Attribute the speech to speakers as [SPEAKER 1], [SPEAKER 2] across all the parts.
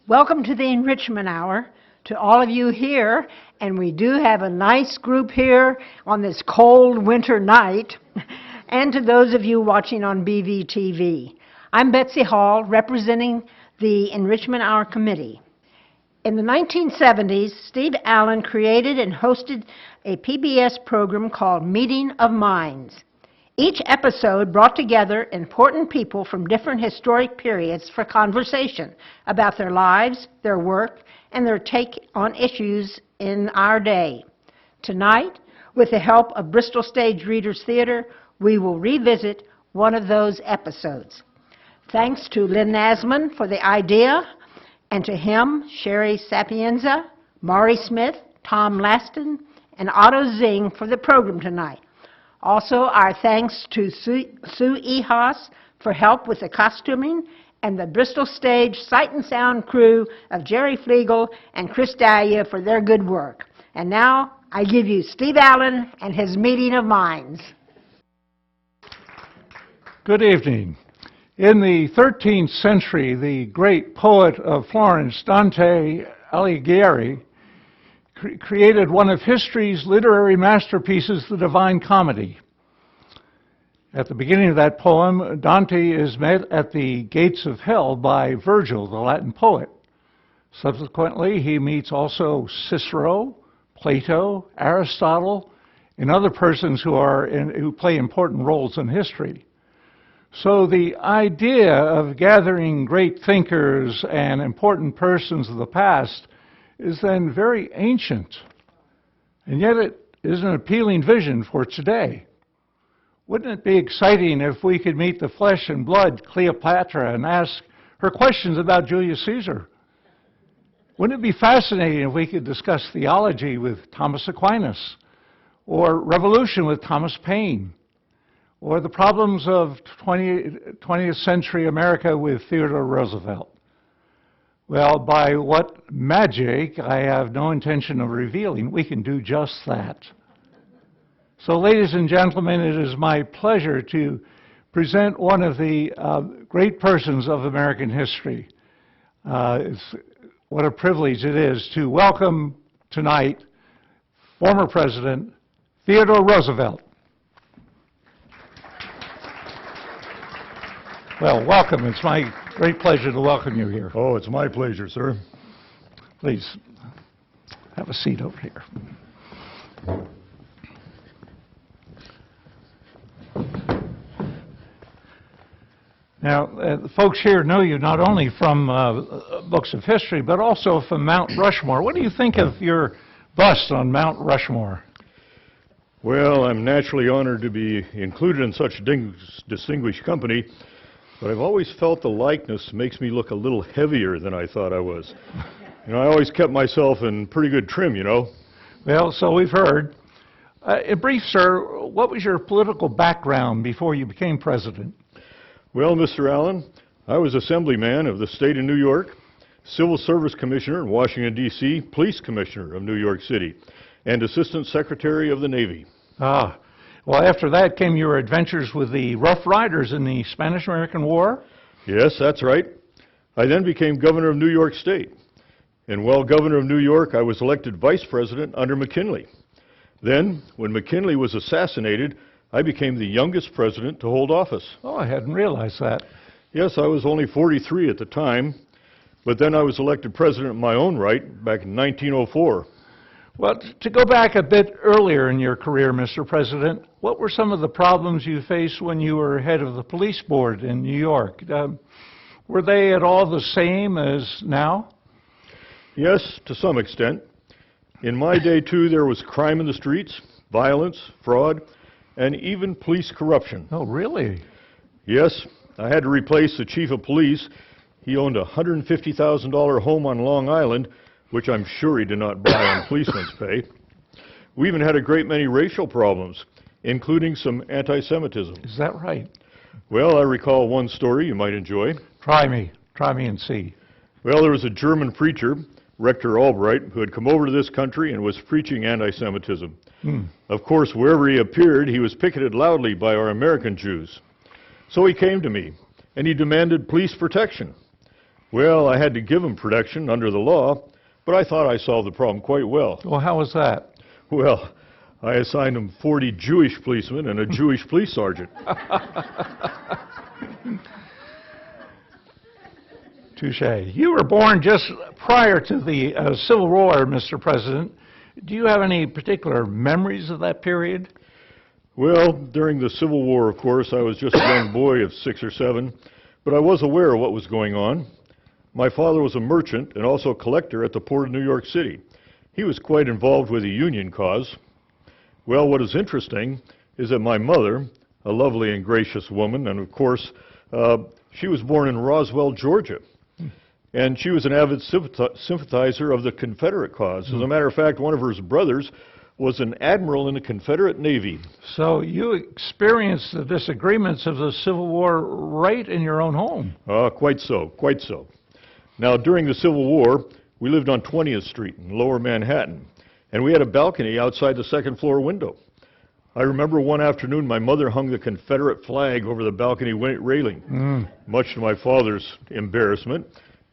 [SPEAKER 1] Welcome to the Enrichment Hour to all of you here, and we do have a nice group here on this cold winter night, and to those of you watching on BVTV. I'm Betsy Hall, representing the Enrichment Hour Committee. In the 1970s, Steve Allen created and hosted a PBS program called Meeting of Minds. Each episode brought together important people from different historic periods for conversation about their lives, their work, and their take on issues in our day. Tonight, with the help of Bristol Stage Readers Theater, we will revisit one of those episodes. Thanks to Lynn Nasman for the idea, and to him, Sherry Sapienza, Maury Smith, Tom Laston, and Otto Zing for the program tonight. Also, our thanks to Sue Ehas for help with the costuming, and the Bristol Stage Sight and Sound crew of Jerry Flegel and Chris Dahlia for their good work. And now, I give you Steve Allen and his Meeting of Minds.
[SPEAKER 2] Good evening. In the 13th century, the great poet of Florence, Dante Alighieri, created one of history's literary masterpieces, the Divine Comedy. At the beginning of that poem, Dante is met at the gates of hell by Virgil, the Latin poet. Subsequently, he meets also Cicero, Plato, Aristotle, and other persons who play important roles in history. So the idea of gathering great thinkers and important persons of the past is then very ancient, and yet it is an appealing vision for today. Wouldn't it be exciting if we could meet the flesh and blood Cleopatra and ask her questions about Julius Caesar? Wouldn't it be fascinating if we could discuss theology with Thomas Aquinas, or revolution with Thomas Paine, or the problems of 20th century America with Theodore Roosevelt? Well, by what magic I have no intention of revealing, we can do just that. So, ladies and gentlemen, it is my pleasure to present one of the great persons of American history. What a privilege it is to welcome tonight former President Theodore Roosevelt. Well, welcome. It's my great pleasure to welcome you here.
[SPEAKER 3] Oh, it's my pleasure, sir.
[SPEAKER 2] Please, have a seat over here. Now, the folks here know you not only from books of history, but also from Mount Rushmore. What do you think of your bust on Mount Rushmore?
[SPEAKER 3] Well, I'm naturally honored to be included in such distinguished company, but I've always felt the likeness makes me look a little heavier than I thought I was. You know, I always kept myself in pretty good trim, you know.
[SPEAKER 2] Well, so we've heard. In brief, sir, what was your political background before you became president?
[SPEAKER 3] Well, Mr. Allen, I was Assemblyman of the state of New York, Civil Service Commissioner in Washington, D.C., Police Commissioner of New York City, and Assistant Secretary of the Navy.
[SPEAKER 2] Ah. Well, after that came your adventures with the Rough Riders in the Spanish-American War?
[SPEAKER 3] Yes, that's right. I then became governor of New York State. And while governor of New York, I was elected vice president under McKinley. Then, when McKinley was assassinated, I became the youngest president to hold office.
[SPEAKER 2] Oh, I hadn't realized that.
[SPEAKER 3] Yes, I was only 43 at the time, but then I was elected president in my own right back in 1904.
[SPEAKER 2] Well, to go back a bit earlier in your career, Mr. President, what were some of the problems you faced when you were head of the police board in New York? Were they at all the same as now?
[SPEAKER 3] Yes, to some extent. In my day, too, there was crime in the streets, violence, fraud, and even police corruption.
[SPEAKER 2] Oh, really?
[SPEAKER 3] Yes, I had to replace the chief of police. He owned a $150,000 home on Long Island, which I'm sure he did not buy on policeman's pay. We even had a great many racial problems, including some anti-Semitism.
[SPEAKER 2] Is that right?
[SPEAKER 3] Well, I recall one story you might enjoy.
[SPEAKER 2] Try me and see.
[SPEAKER 3] Well, there was a German preacher, Rector Albright, who had come over to this country and was preaching anti-Semitism. Of course, wherever he appeared, he was picketed loudly by our American Jews. So he came to me, and he demanded police protection. Well, I had to give them protection under the law, but I thought I solved the problem quite well.
[SPEAKER 2] Well, how was that?
[SPEAKER 3] Well, I assigned them 40 Jewish policemen and a Jewish police sergeant.
[SPEAKER 2] Touché. You were born just prior to the Civil War, Mr. President. Do you have any particular memories of that period?
[SPEAKER 3] Well, during the Civil War, of course, I was just a young boy of 6 or 7, but I was aware of what was going on. My father was a merchant and also a collector at the Port of New York City. He was quite involved with the Union cause. Well, what is interesting is that my mother, a lovely and gracious woman, and of course, she was born in Roswell, Georgia. And she was an avid sympathizer of the Confederate cause. As a matter of fact, one of her brothers was an admiral in the Confederate Navy.
[SPEAKER 2] So you experienced the disagreements of the Civil War right in your own home.
[SPEAKER 3] Quite so, quite so. Now, during the Civil War, we lived on 20th Street in Lower Manhattan, and we had a balcony outside the second floor window. I remember one afternoon my mother hung the Confederate flag over the balcony railing, much to my father's embarrassment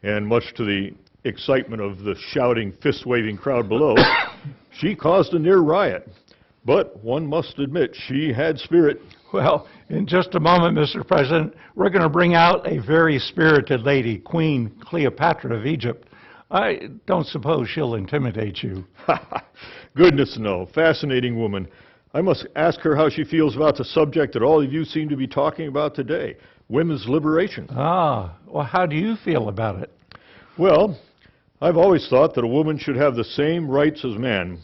[SPEAKER 3] and much to the excitement of the shouting, fist-waving crowd below. She caused a near riot, but one must admit she had spirit.
[SPEAKER 2] Well, in just a moment, Mr. President, we're going to bring out a very spirited lady, Queen Cleopatra of Egypt. I don't suppose she'll intimidate you.
[SPEAKER 3] Goodness no, fascinating woman. I must ask her how she feels about the subject that all of you seem to be talking about today, women's liberation.
[SPEAKER 2] Ah, well, how do you feel about it?
[SPEAKER 3] Well, I've always thought that a woman should have the same rights as man,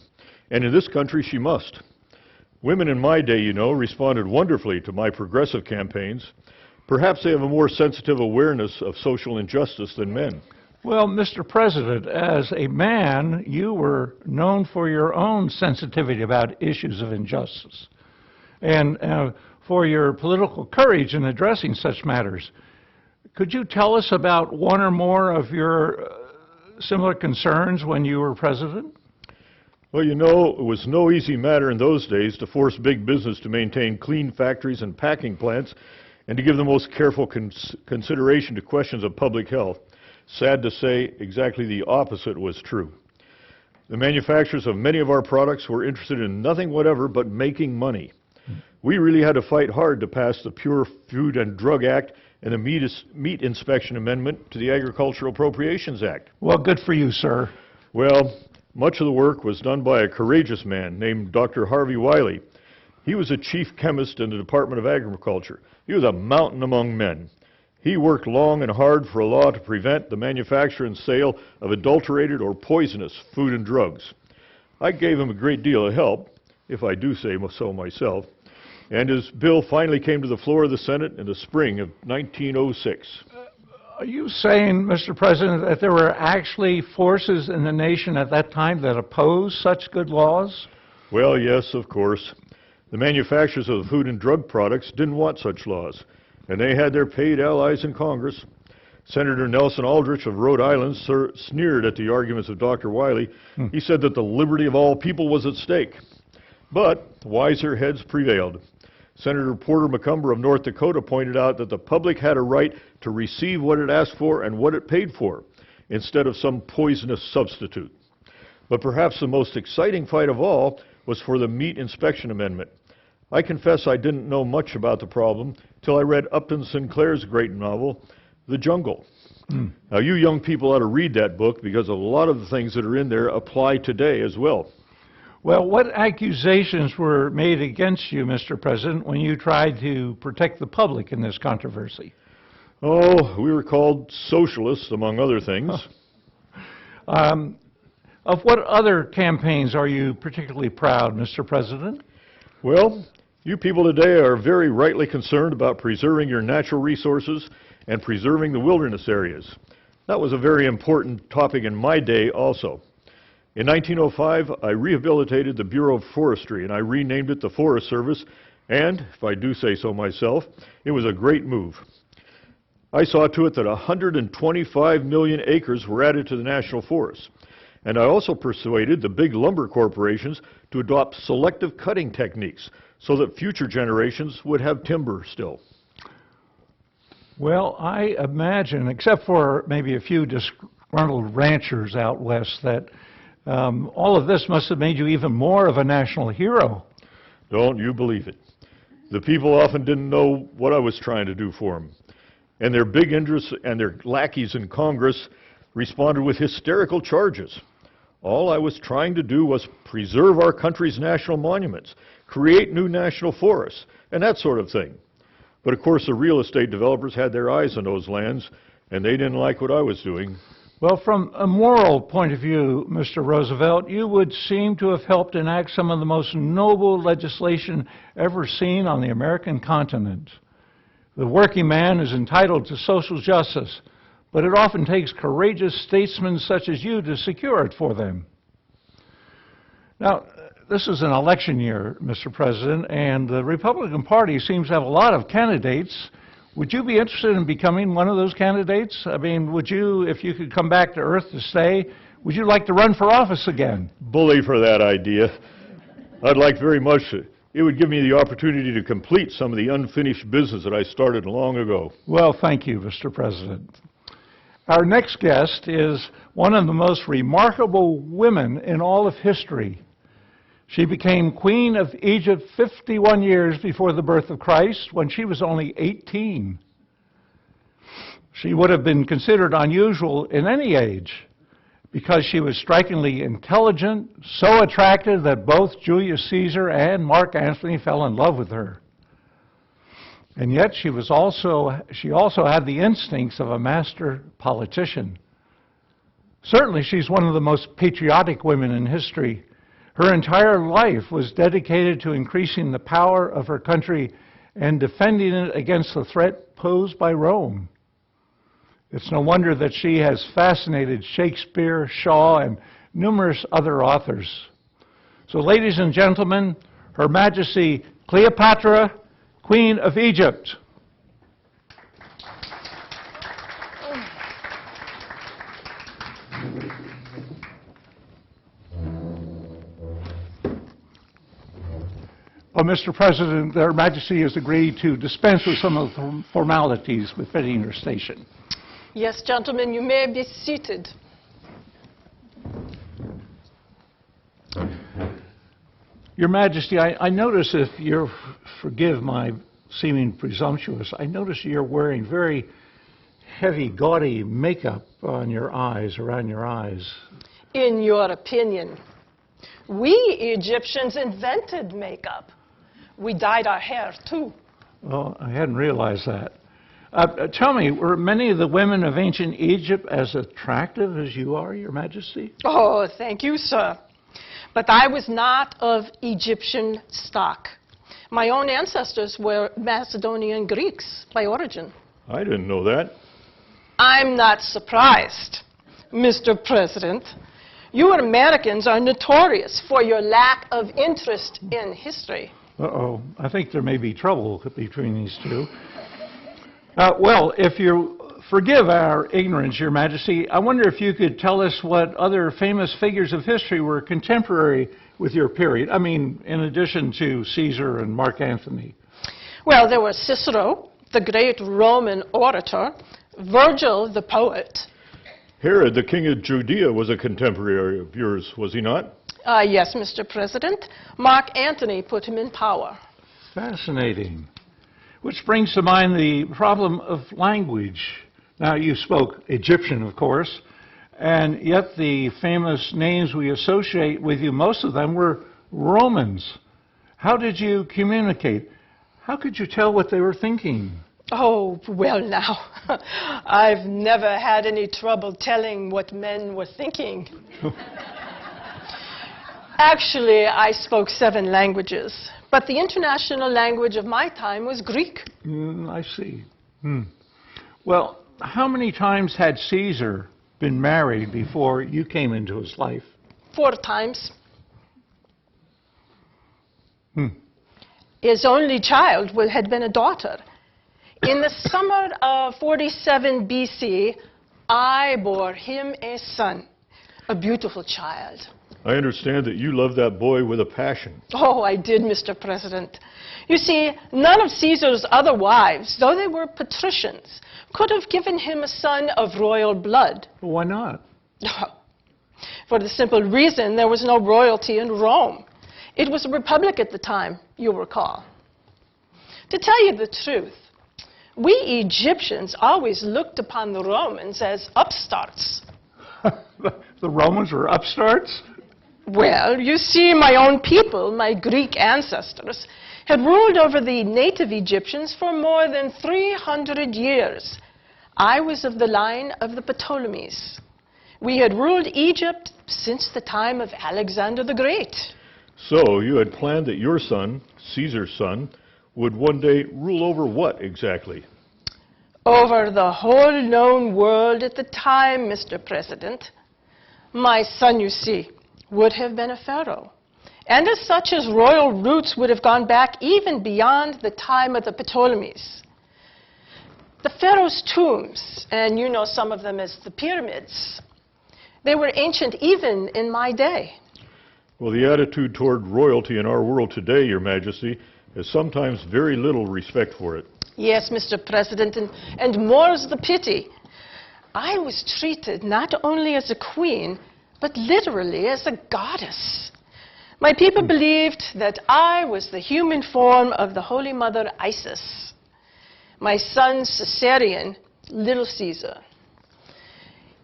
[SPEAKER 3] and in this country she must. Women in my day, you know, responded wonderfully to my progressive campaigns. Perhaps they have a more sensitive awareness of social injustice than men.
[SPEAKER 2] Well, Mr. President, as a man, you were known for your own sensitivity about issues of injustice and for your political courage in addressing such matters. Could you tell us about one or more of your similar concerns when you were president?
[SPEAKER 3] Well, you know, it was no easy matter in those days to force big business to maintain clean factories and packing plants and to give the most careful consideration to questions of public health. Sad to say, exactly the opposite was true. The manufacturers of many of our products were interested in nothing whatever but making money. We really had to fight hard to pass the Pure Food and Drug Act and the Meat Inspection Amendment to the Agricultural Appropriations Act.
[SPEAKER 2] Well, good for you, sir.
[SPEAKER 3] Well, much of the work was done by a courageous man named Dr. Harvey Wiley. He was a chief chemist in the Department of Agriculture. He was a mountain among men. He worked long and hard for a law to prevent the manufacture and sale of adulterated or poisonous food and drugs. I gave him a great deal of help, if I do say so myself, and his bill finally came to the floor of the Senate in the spring of 1906.
[SPEAKER 2] Are you saying, Mr. President, that there were actually forces in the nation at that time that opposed such good laws?
[SPEAKER 3] Well, yes, of course. The manufacturers of the food and drug products didn't want such laws, and they had their paid allies in Congress. Senator Nelson Aldrich of Rhode Island sneered at the arguments of Dr. Wiley. He said that the liberty of all people was at stake. But wiser heads prevailed. Senator Porter McCumber of North Dakota pointed out that the public had a right to receive what it asked for and what it paid for, instead of some poisonous substitute. But perhaps the most exciting fight of all was for the Meat Inspection Amendment. I confess I didn't know much about the problem till I read Upton Sinclair's great novel, The Jungle. Now, you young people ought to read that book because a lot of the things that are in there apply today as well.
[SPEAKER 2] Well, what accusations were made against you, Mr. President, when you tried to protect the public in this controversy?
[SPEAKER 3] Oh, we were called socialists, among other things.
[SPEAKER 2] Of what other campaigns are you particularly proud, Mr. President?
[SPEAKER 3] Well, you people today are very rightly concerned about preserving your natural resources and preserving the wilderness areas. That was a very important topic in my day also. In 1905, I rehabilitated the Bureau of Forestry, and I renamed it the Forest Service, and, if I do say so myself, it was a great move. I saw to it that 125 million acres were added to the National Forest, and I also persuaded the big lumber corporations to adopt selective cutting techniques so that future generations would have timber still.
[SPEAKER 2] Well, I imagine, except for maybe a few disgruntled ranchers out west, that all of this must have made you even more of a national hero.
[SPEAKER 3] Don't you believe it. The people often didn't know what I was trying to do for them. And their big interests and their lackeys in Congress responded with hysterical charges. All I was trying to do was preserve our country's national monuments, create new national forests, and that sort of thing. But of course, the real estate developers had their eyes on those lands, and they didn't like what I was doing.
[SPEAKER 2] Well, from a moral point of view, Mr. Roosevelt, you would seem to have helped enact some of the most noble legislation ever seen on the American continent. The working man is entitled to social justice, but it often takes courageous statesmen such as you to secure it for them. Now, this is an election year, Mr. President, and the Republican Party seems to have a lot of candidates. Would you be interested in becoming one of those candidates? I mean, would you, if you could come back to Earth to stay, would you like to run for office again?
[SPEAKER 3] Bully for that idea. I'd like very much to. It would give me the opportunity to complete some of the unfinished business that I started long ago.
[SPEAKER 2] Well, thank you, Mr. President. Our next guest is one of the most remarkable women in all of history. She became Queen of Egypt 51 years before the birth of Christ, when she was only 18. She would have been considered unusual in any age because she was strikingly intelligent, so attractive that both Julius Caesar and Mark Antony fell in love with her. And yet she also had the instincts of a master politician. Certainly she's one of the most patriotic women in history. Her entire life was dedicated to increasing the power of her country and defending it against the threat posed by Rome. It's no wonder that she has fascinated Shakespeare, Shaw, and numerous other authors. So, ladies and gentlemen, Her Majesty Cleopatra, Queen of Egypt. Well, Mr. President, Her Majesty has agreed to dispense with some of the formalities befitting her station.
[SPEAKER 4] Yes, gentlemen, you may be seated.
[SPEAKER 2] Your Majesty, I notice, if you'll forgive my seeming presumptuous, I notice you're wearing very heavy, gaudy makeup on your eyes, around your eyes.
[SPEAKER 4] In your opinion, we Egyptians invented makeup. We dyed our hair, too.
[SPEAKER 2] Well, I hadn't realized that. Tell me, were many of the women of ancient Egypt as attractive as you are, Your Majesty?
[SPEAKER 4] Oh, thank you, sir. But I was not of Egyptian stock. My own ancestors were Macedonian Greeks by origin.
[SPEAKER 3] I didn't know that.
[SPEAKER 4] I'm not surprised, Mr. President. You Americans are notorious for your lack of interest in history.
[SPEAKER 2] Uh-oh. I think there may be trouble between these two. Well, if you forgive our ignorance, Your Majesty, I wonder if you could tell us what other famous figures of history were contemporary with your period. I mean, in addition to Caesar and Mark Antony.
[SPEAKER 4] Well, there was Cicero, the great Roman orator, Virgil, the poet.
[SPEAKER 3] Herod, the king of Judea, was a contemporary of yours, was he not?
[SPEAKER 4] Yes, Mr. President. Mark Antony put him in power.
[SPEAKER 2] Fascinating. Which brings to mind the problem of language. Now, you spoke Egyptian, of course, and yet the famous names we associate with you, most of them were Romans. How did you communicate? How could you tell what they were thinking?
[SPEAKER 4] Oh, well now, I've never had any trouble telling what men were thinking. Actually, I spoke 7 languages, but the international language of my time was Greek.
[SPEAKER 2] I see. Well, how many times had Caesar been married before you came into his life?
[SPEAKER 4] 4 times. His only child had been a daughter. In the summer of 47 BC, I bore him a son, a beautiful child.
[SPEAKER 3] I understand that you love that boy with a passion.
[SPEAKER 4] Oh, I did, Mr. President. You see, none of Caesar's other wives, though they were patricians, could have given him a son of royal blood.
[SPEAKER 2] Why not?
[SPEAKER 4] For the simple reason there was no royalty in Rome. It was a republic at the time, you'll recall. To tell you the truth, we Egyptians always looked upon the Romans as upstarts.
[SPEAKER 2] The Romans were upstarts?
[SPEAKER 4] Well, you see, my own people, my Greek ancestors, had ruled over the native Egyptians for more than 300 years. I was of the line of the Ptolemies. We had ruled Egypt since the time of Alexander the Great.
[SPEAKER 3] So you had planned that your son, Caesar's son, would one day rule over what exactly?
[SPEAKER 4] Over the whole known world at the time, Mr. President. My son, you see, would have been a pharaoh. And as such, his royal roots would have gone back even beyond the time of the Ptolemies. The pharaoh's tombs, and you know some of them as the pyramids, they were ancient even in my day.
[SPEAKER 3] Well, the attitude toward royalty in our world today, Your Majesty, has sometimes very little respect for it.
[SPEAKER 4] Yes, Mr. President, and more's the pity. I was treated not only as a queen, but literally as a goddess. My people believed that I was the human form of the Holy Mother Isis. My son, Cistercian, Little Caesar.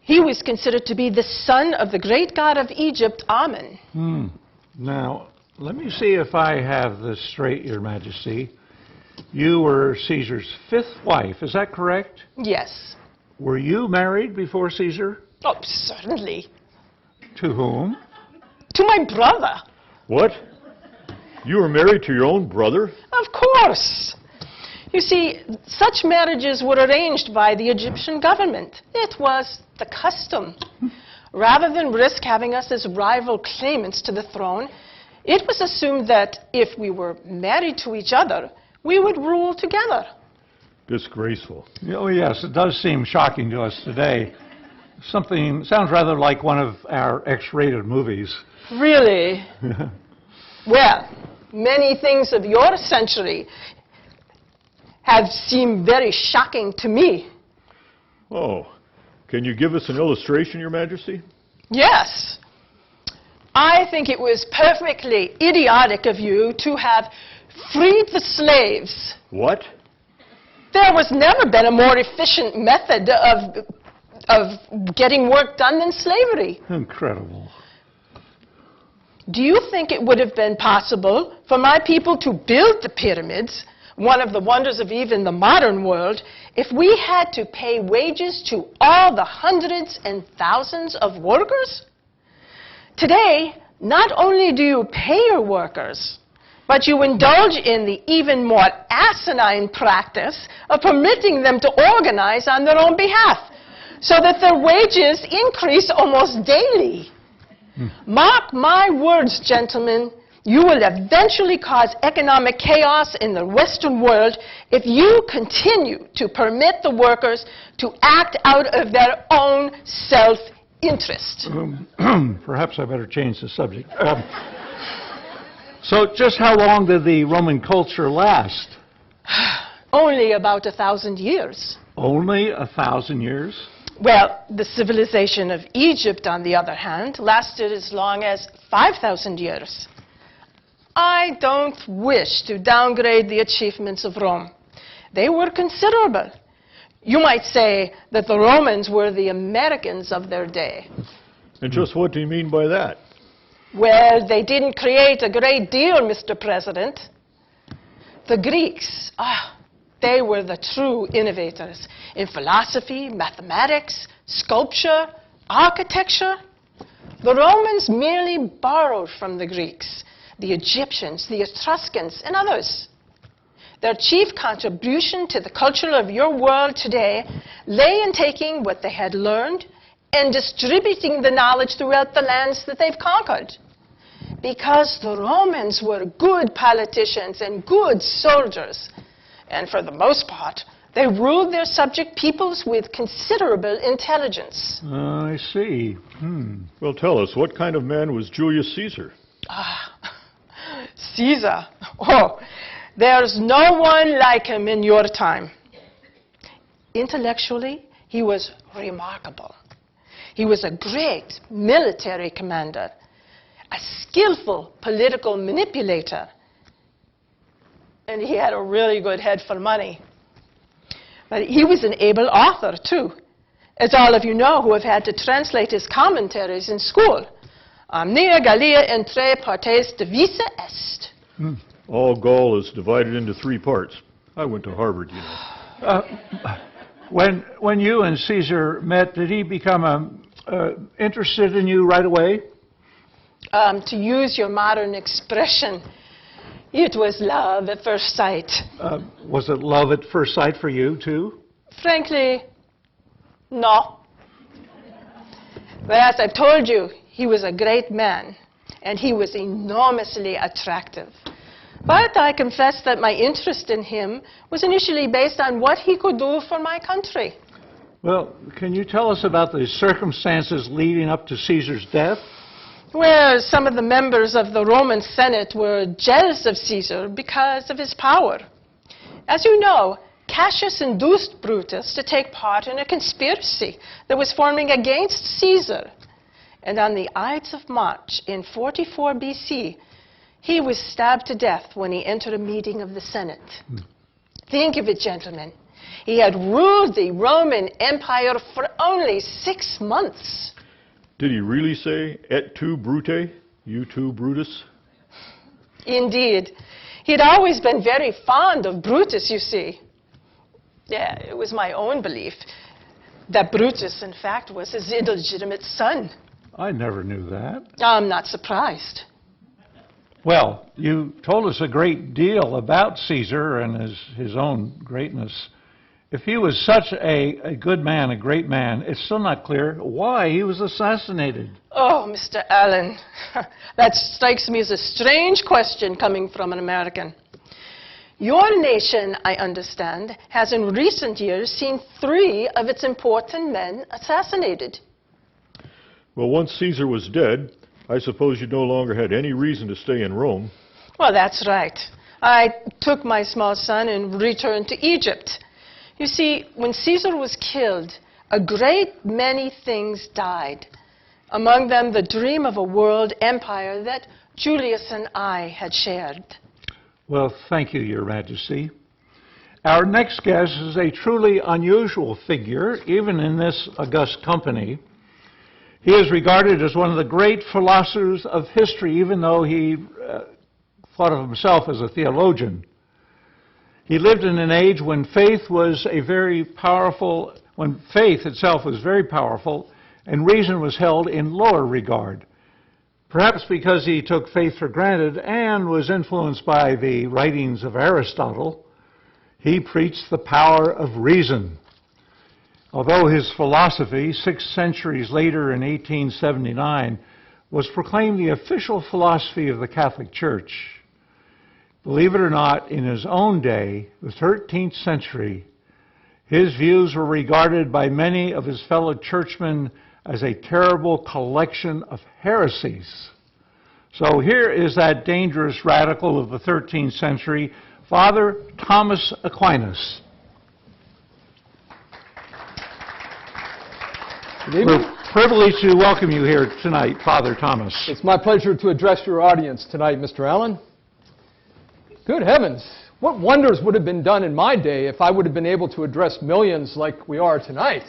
[SPEAKER 4] He was considered to be the son of the great god of Egypt, Amen.
[SPEAKER 2] Now, let me see if I have this straight, Your Majesty. You were Caesar's fifth wife, is that correct?
[SPEAKER 4] Yes.
[SPEAKER 2] Were you married before Caesar?
[SPEAKER 4] Oh, certainly.
[SPEAKER 2] To whom?
[SPEAKER 4] To my brother.
[SPEAKER 3] What? You were married to your own brother?
[SPEAKER 4] Of course. You see, such marriages were arranged by the Egyptian government. It was the custom. Rather than risk having us as rival claimants to the throne, it was assumed that if we were married to each other, we would rule together.
[SPEAKER 3] Disgraceful.
[SPEAKER 2] Oh, yes, it does seem shocking to us today. Something sounds rather like one of our X-rated movies.
[SPEAKER 4] Really? Well, many things of your century have seemed very shocking to me.
[SPEAKER 3] Oh, can you give us an illustration, Your Majesty?
[SPEAKER 4] Yes. I think it was perfectly idiotic of you to have freed the slaves.
[SPEAKER 3] What?
[SPEAKER 4] There was never been a more efficient method of getting work done than slavery.
[SPEAKER 2] Incredible.
[SPEAKER 4] Do you think it would have been possible for my people to build the pyramids, one of the wonders of even the modern world, if we had to pay wages to all the hundreds and thousands of workers? Today, not only do you pay your workers, but you indulge in the even more asinine practice of permitting them to organize on their own behalf, so that their wages increase almost daily. Mark my words, gentlemen, you will eventually cause economic chaos in the Western world if you continue to permit the workers to act out of their own self-interest.
[SPEAKER 2] Perhaps I better change the subject. So just how long did the Roman culture last?
[SPEAKER 4] Only about 1,000 years.
[SPEAKER 2] Only 1,000 years?
[SPEAKER 4] Well, the civilization of Egypt, on the other hand, lasted as long as 5,000 years. I don't wish to downgrade the achievements of Rome. They were considerable. You might say that the Romans were the Americans of their day.
[SPEAKER 3] And just what do you mean by that?
[SPEAKER 4] Well, they didn't create a great deal, Mr. President. The Greeks, they were the true innovators in philosophy, mathematics, sculpture, architecture. The Romans merely borrowed from the Greeks, the Egyptians, the Etruscans, and others. Their chief contribution to the culture of your world today lay in taking what they had learned and distributing the knowledge throughout the lands that they've conquered. Because the Romans were good politicians and good soldiers, and for the most part, They ruled their subject peoples with considerable intelligence.
[SPEAKER 2] I see.
[SPEAKER 3] Well, tell us, what kind of man was Julius Caesar?
[SPEAKER 4] Caesar. Oh, there's no one like him in your time. Intellectually, he was remarkable. He was a great military commander, a skillful political manipulator, and he had a really good head for money. But he was an able author, too, as all of you know who have had to translate his commentaries in school. Omnia Gallia entre partes divisa est.
[SPEAKER 3] All Gaul is divided into 3 parts. I went to Harvard, you know.
[SPEAKER 2] When you and Caesar met, did he become interested in you right away?
[SPEAKER 4] To use your modern expression, it was love at first sight.
[SPEAKER 2] Was it love at first sight for you, too?
[SPEAKER 4] Frankly, no. But as I've told you, he was a great man, and he was enormously attractive. But I confess that my interest in him was initially based on what he could do for my country.
[SPEAKER 2] Well, can you tell us about the circumstances leading up to Caesar's death?
[SPEAKER 4] Well, some of the members of the Roman Senate were jealous of Caesar because of his power. As you know, Cassius induced Brutus to take part in a conspiracy that was forming against Caesar. And on the Ides of March in 44 BC, he was stabbed to death when he entered a meeting of the Senate. Think of it, gentlemen. He had ruled the Roman Empire for only 6 months.
[SPEAKER 3] Did he really say, et tu, Brute? You too, Brutus?
[SPEAKER 4] Indeed. He'd always been very fond of Brutus, you see. Yeah, it was my own belief that Brutus, in fact, was his illegitimate son.
[SPEAKER 2] I never knew that.
[SPEAKER 4] I'm not surprised.
[SPEAKER 2] Well, you told us a great deal about Caesar and his own greatness. If he was such a good man, a great man, it's still not clear why he was assassinated.
[SPEAKER 4] Oh, Mr. Allen, that strikes me as a strange question coming from an American. Your nation, I understand, has in recent years seen 3 of its important men assassinated.
[SPEAKER 3] Well, once Caesar was dead, I suppose you no longer had any reason to stay in Rome.
[SPEAKER 4] Well, that's right. I took my small son and returned to Egypt. You see, when Caesar was killed, a great many things died. Among them, the dream of a world empire that Julius and I had shared.
[SPEAKER 2] Well, thank you, Your Majesty. Our next guest is a truly unusual figure, even in this august company. He is regarded as one of the great philosophers of history, even though he thought of himself as a theologian. He lived in an age when faith itself was very powerful, and reason was held in lower regard. Perhaps because he took faith for granted and was influenced by the writings of Aristotle, he preached the power of reason. Although his philosophy, 6 centuries later in 1879, was proclaimed the official philosophy of the Catholic Church, believe it or not, in his own day, the 13th century, his views were regarded by many of his fellow churchmen as a terrible collection of heresies. So here is that dangerous radical of the 13th century, Father Thomas Aquinas.
[SPEAKER 5] Good evening.
[SPEAKER 2] We're privileged to welcome you here tonight, Father Thomas.
[SPEAKER 5] It's my pleasure to address your audience tonight, Mr. Allen. Good heavens, what wonders would have been done in my day if I would have been able to address millions like we are tonight.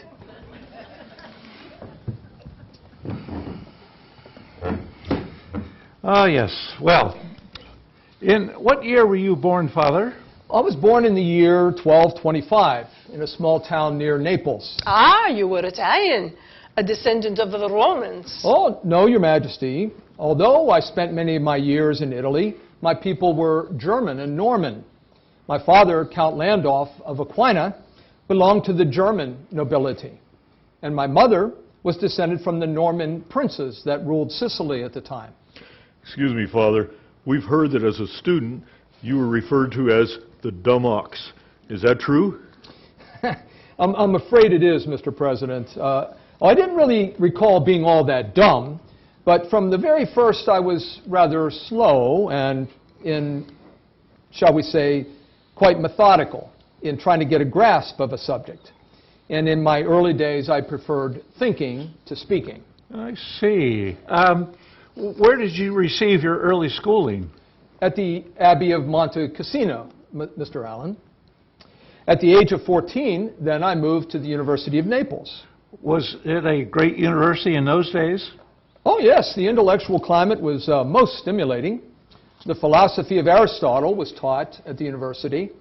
[SPEAKER 2] Ah, yes. Well, in what year were you born, Father?
[SPEAKER 5] I was born in the year 1225 in a small town near Naples.
[SPEAKER 4] Ah, you were Italian, a descendant of the Romans.
[SPEAKER 5] Oh, no, Your Majesty. Although I spent many of my years in Italy, my people were German and Norman. My father, Count Landolf of Aquinas, belonged to the German nobility. And my mother was descended from the Norman princes that ruled Sicily at the time.
[SPEAKER 3] Excuse me, Father. We've heard that as a student, you were referred to as the dumb ox. Is that true?
[SPEAKER 5] I'm afraid it is, Mr. President. I didn't really recall being all that dumb, but from the very first I was rather slow and shall we say, quite methodical in trying to get a grasp of a subject. And in my early days, I preferred thinking to speaking.
[SPEAKER 2] I see. Where did you receive your early schooling?
[SPEAKER 5] At the Abbey of Monte Cassino, Mr. Allen. At the age of 14, then I moved to the University of Naples.
[SPEAKER 2] Was it a great university in those days?
[SPEAKER 5] Oh yes, the intellectual climate was most stimulating. The philosophy of Aristotle was taught at the university,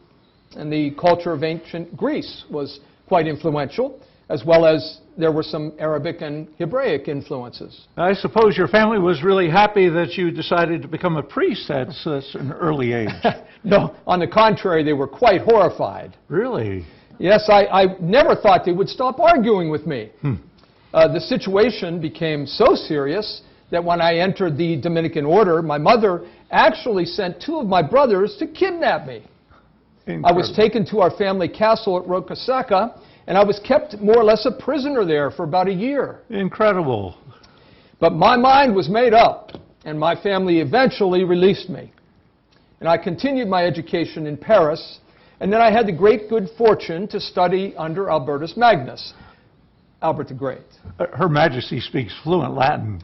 [SPEAKER 5] and the culture of ancient Greece was quite influential, as well as there were some Arabic and Hebraic influences.
[SPEAKER 2] I suppose your family was really happy that you decided to become a priest at such an early age.
[SPEAKER 5] No, on the contrary, they were quite horrified.
[SPEAKER 2] Really?
[SPEAKER 5] Yes, I never thought they would stop arguing with me. The situation became so serious that when I entered the Dominican order, my mother actually sent 2 of my brothers to kidnap me.
[SPEAKER 2] Incredible.
[SPEAKER 5] I was taken to our family castle at Rocaseca, and I was kept more or less a prisoner there for about a year.
[SPEAKER 2] Incredible.
[SPEAKER 5] But my mind was made up, and my family eventually released me. And I continued my education in Paris, and then I had the great good fortune to study under Albertus Magnus, Albert the Great.
[SPEAKER 2] Her Majesty speaks fluent Latin.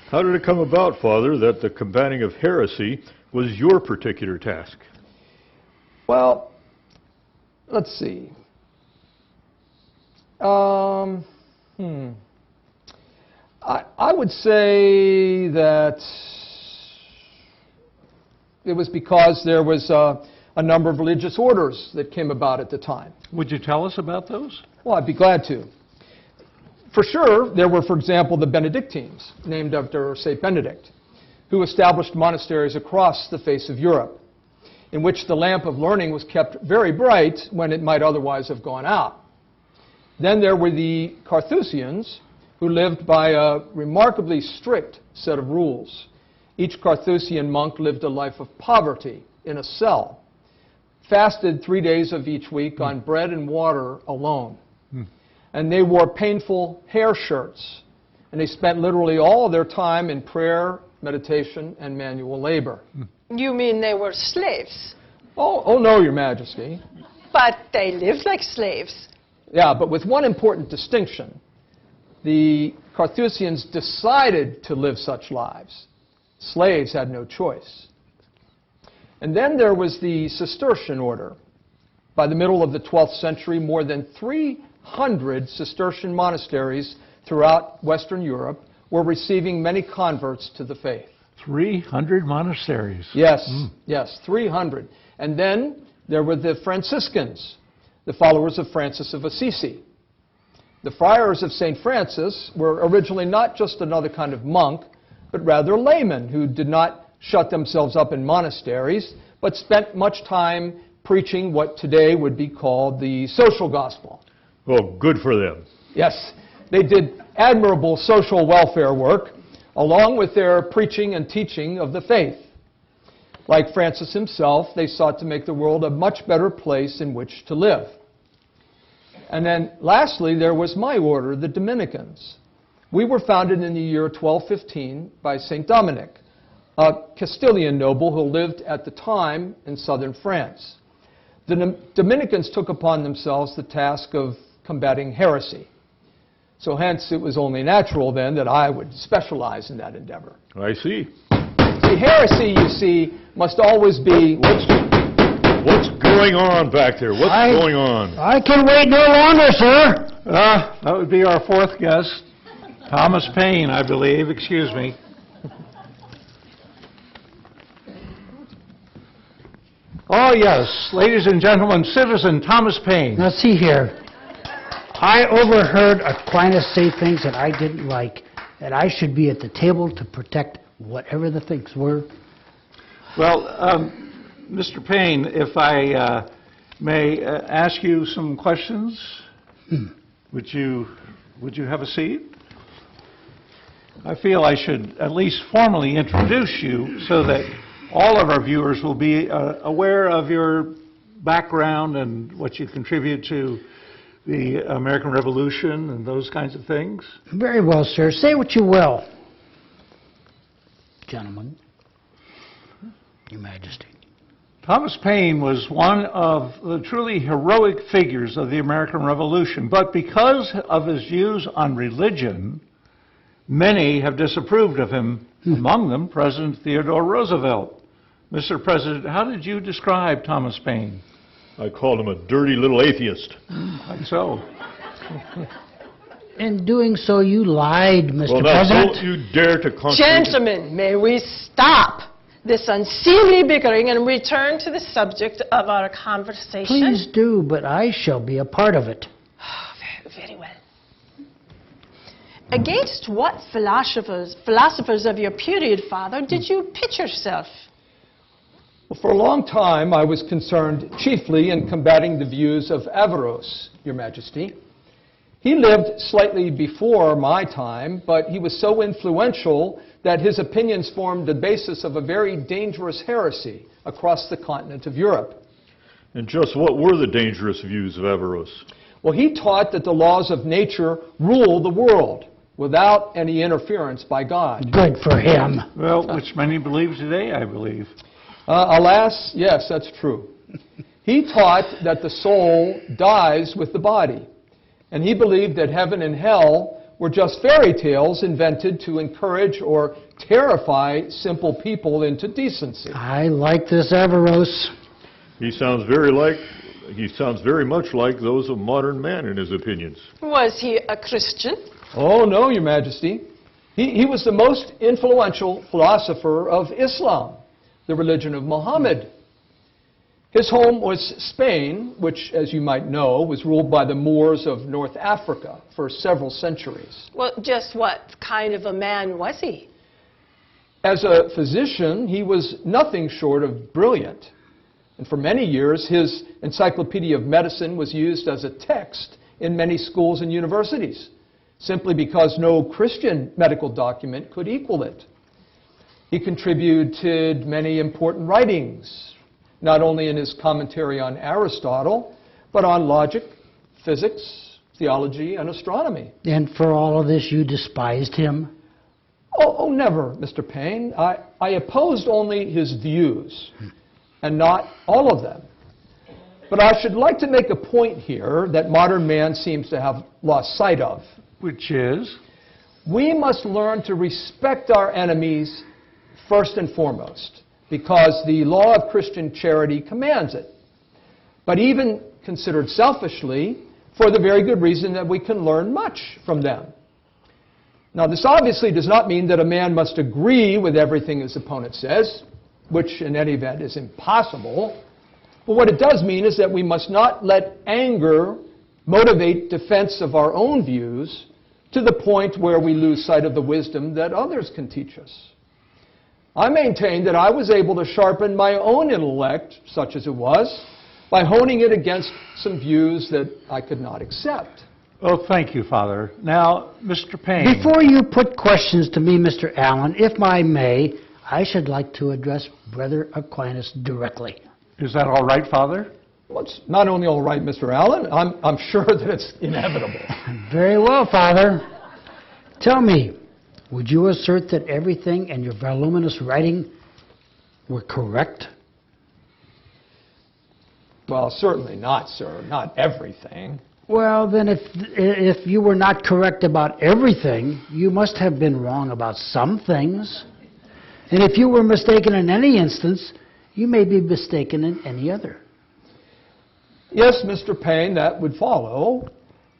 [SPEAKER 3] How did it come about, Father, that the combating of heresy was your particular task?
[SPEAKER 5] Well, let's see. I would say that it was because there was a number of religious orders that came about at the time.
[SPEAKER 2] Would you tell us about those?
[SPEAKER 5] Well, I'd be glad to. For sure, there were, for example, the Benedictines, named after St. Benedict, who established monasteries across the face of Europe, in which the lamp of learning was kept very bright when it might otherwise have gone out. Then there were the Carthusians, who lived by a remarkably strict set of rules. Each Carthusian monk lived a life of poverty in a cell, fasted 3 days of each week on bread and water alone. And they wore painful hair shirts, and they spent literally all of their time in prayer, meditation, and manual labor.
[SPEAKER 4] You mean they were slaves?
[SPEAKER 5] Oh no, Your Majesty.
[SPEAKER 4] But they lived like slaves.
[SPEAKER 5] Yeah, but with one important distinction. The Carthusians decided to live such lives. Slaves had no choice. And then there was the Cistercian Order. By the middle of the 12th century, more than 300 Cistercian monasteries throughout Western Europe were receiving many converts to the faith.
[SPEAKER 2] 300 monasteries.
[SPEAKER 5] Yes, yes, 300. And then there were the Franciscans, the followers of Francis of Assisi. The Friars of St Francis were originally not just another kind of monk, but rather laymen who did not shut themselves up in monasteries, but spent much time preaching what today would be called the social gospel.
[SPEAKER 3] Well, good for them.
[SPEAKER 5] Yes, they did admirable social welfare work, along with their preaching and teaching of the faith. Like Francis himself, they sought to make the world a much better place in which to live. And then lastly, there was my order, the Dominicans. We were founded in the year 1215 by St. Dominic, a Castilian noble who lived at the time in southern France. The Dominicans took upon themselves the task of combating heresy. So hence, it was only natural then that I would specialize in that endeavor.
[SPEAKER 3] I see.
[SPEAKER 5] See, heresy, you see, must always be...
[SPEAKER 3] What's going on back there? What's going on?
[SPEAKER 6] I can wait no longer, sir.
[SPEAKER 2] That would be our 4th guest, Thomas Paine, I believe. Excuse me. Oh, yes. Ladies and gentlemen, citizen Thomas Paine.
[SPEAKER 6] Now, see here. I overheard Aquinas say things that I didn't like, that I should be at the table to protect whatever the things were.
[SPEAKER 2] Well, Mr. Paine, if I may ask you some questions, would you have a seat? I feel I should at least formally introduce you so that all of our viewers will be aware of your background and what you contribute to the American Revolution and those kinds of things?
[SPEAKER 6] Very well, sir. Say what you will. Gentlemen, Your Majesty.
[SPEAKER 2] Thomas Paine was one of the truly heroic figures of the American Revolution, but because of his views on religion, many have disapproved of him, among them President Theodore Roosevelt. Mr. President, how did you describe Thomas Paine?
[SPEAKER 3] I called him a dirty little atheist.
[SPEAKER 2] Like so.
[SPEAKER 6] In doing so, you lied, Mr.
[SPEAKER 3] Well, now,
[SPEAKER 6] President.
[SPEAKER 3] don't you dare to contradict...
[SPEAKER 4] Gentlemen, may we stop this unseemly bickering and return to the subject of our conversation?
[SPEAKER 6] Please do, but I shall be a part of it.
[SPEAKER 4] Very well. Against what philosophers of your period, Father, did you pitch yourself?
[SPEAKER 5] Well, for a long time, I was concerned chiefly in combating the views of Averroes, Your Majesty. He lived slightly before my time, but he was so influential that his opinions formed the basis of a very dangerous heresy across the continent of Europe.
[SPEAKER 3] And just what were the dangerous views of Averroes?
[SPEAKER 5] Well, he taught that the laws of nature rule the world without any interference by God.
[SPEAKER 6] Good for him.
[SPEAKER 2] Well, which many believe today, I believe.
[SPEAKER 5] Alas, yes, that's true. He taught that the soul dies with the body, and he believed that heaven and hell were just fairy tales invented to encourage or terrify simple people into decency.
[SPEAKER 6] I like this Averroes.
[SPEAKER 3] He sounds very much like those of modern man in his opinions.
[SPEAKER 4] Was he a Christian?
[SPEAKER 5] Oh, no, Your Majesty. He was the most influential philosopher of Islam, the religion of Muhammad. His home was Spain, which, as you might know, was ruled by the Moors of North Africa for several centuries.
[SPEAKER 4] Well, just what kind of a man was he?
[SPEAKER 5] As a physician, he was nothing short of brilliant. And for many years, his Encyclopedia of Medicine was used as a text in many schools and universities, simply because no Christian medical document could equal it. He contributed many important writings, not only in his commentary on Aristotle, but on logic, physics, theology, and astronomy.
[SPEAKER 6] And for all of this, you despised him?
[SPEAKER 5] Oh, never, Mr. Paine. I opposed only his views, and not all of them. But I should like to make a point here that modern man seems to have lost sight of.
[SPEAKER 2] Which is?
[SPEAKER 5] We must learn to respect our enemies first and foremost, because the law of Christian charity commands it. But even considered selfishly, for the very good reason that we can learn much from them. Now, this obviously does not mean that a man must agree with everything his opponent says, which in any event is impossible. But what it does mean is that we must not let anger motivate defense of our own views to the point where we lose sight of the wisdom that others can teach us. I maintain that I was able to sharpen my own intellect, such as it was, by honing it against some views that I could not accept.
[SPEAKER 2] Oh, thank you, Father. Now, Mr. Paine.
[SPEAKER 6] Before you put questions to me, Mr. Allen, if I may, I should like to address Brother Aquinas directly.
[SPEAKER 2] Is that all right, Father?
[SPEAKER 5] Well, it's not only all right, Mr. Allen, I'm sure that it's inevitable.
[SPEAKER 6] Very well, Father. Tell me, would you assert that everything in your voluminous writing were correct?
[SPEAKER 5] Well, certainly not, sir. Not everything.
[SPEAKER 6] Well, then if you were not correct about everything, you must have been wrong about some things. And if you were mistaken in any instance, you may be mistaken in any other.
[SPEAKER 5] Yes, Mr. Paine, that would follow.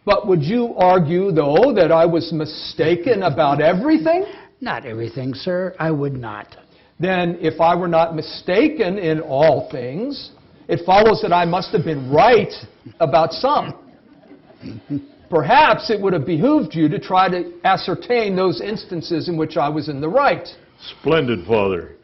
[SPEAKER 5] But would you argue, though, that I was mistaken about everything?
[SPEAKER 6] Not everything, sir. I would not.
[SPEAKER 5] Then, if I were not mistaken in all things, it follows that I must have been right about some. Perhaps it would have behooved you to try to ascertain those instances in which I was in the right.
[SPEAKER 3] Splendid, Father.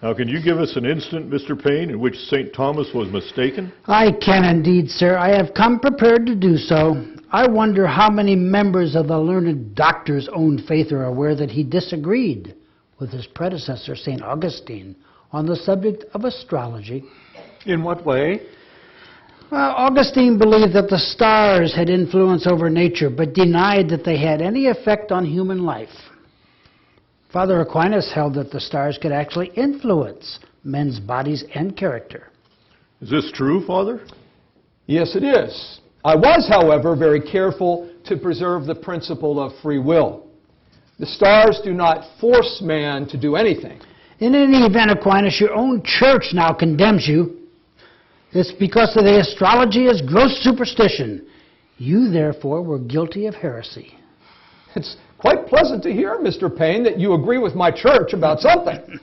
[SPEAKER 3] Now, can you give us an instant, Mr. Paine, in which St. Thomas was mistaken?
[SPEAKER 6] I can indeed, sir. I have come prepared to do so. I wonder how many members of the learned doctor's own faith are aware that he disagreed with his predecessor, St. Augustine, on the subject of astrology.
[SPEAKER 2] In what way?
[SPEAKER 6] Well, Augustine believed that the stars had influence over nature, but denied that they had any effect on human life. Father Aquinas held that the stars could actually influence men's bodies and character.
[SPEAKER 3] Is this true, Father?
[SPEAKER 5] Yes, it is. I was, however, very careful to preserve the principle of free will. The stars do not force man to do anything.
[SPEAKER 6] In any event, Aquinas, your own church now condemns you. It's because of the astrology is gross superstition. You, therefore, were guilty of heresy.
[SPEAKER 5] It's quite pleasant to hear, Mr. Paine, that you agree with my church about something.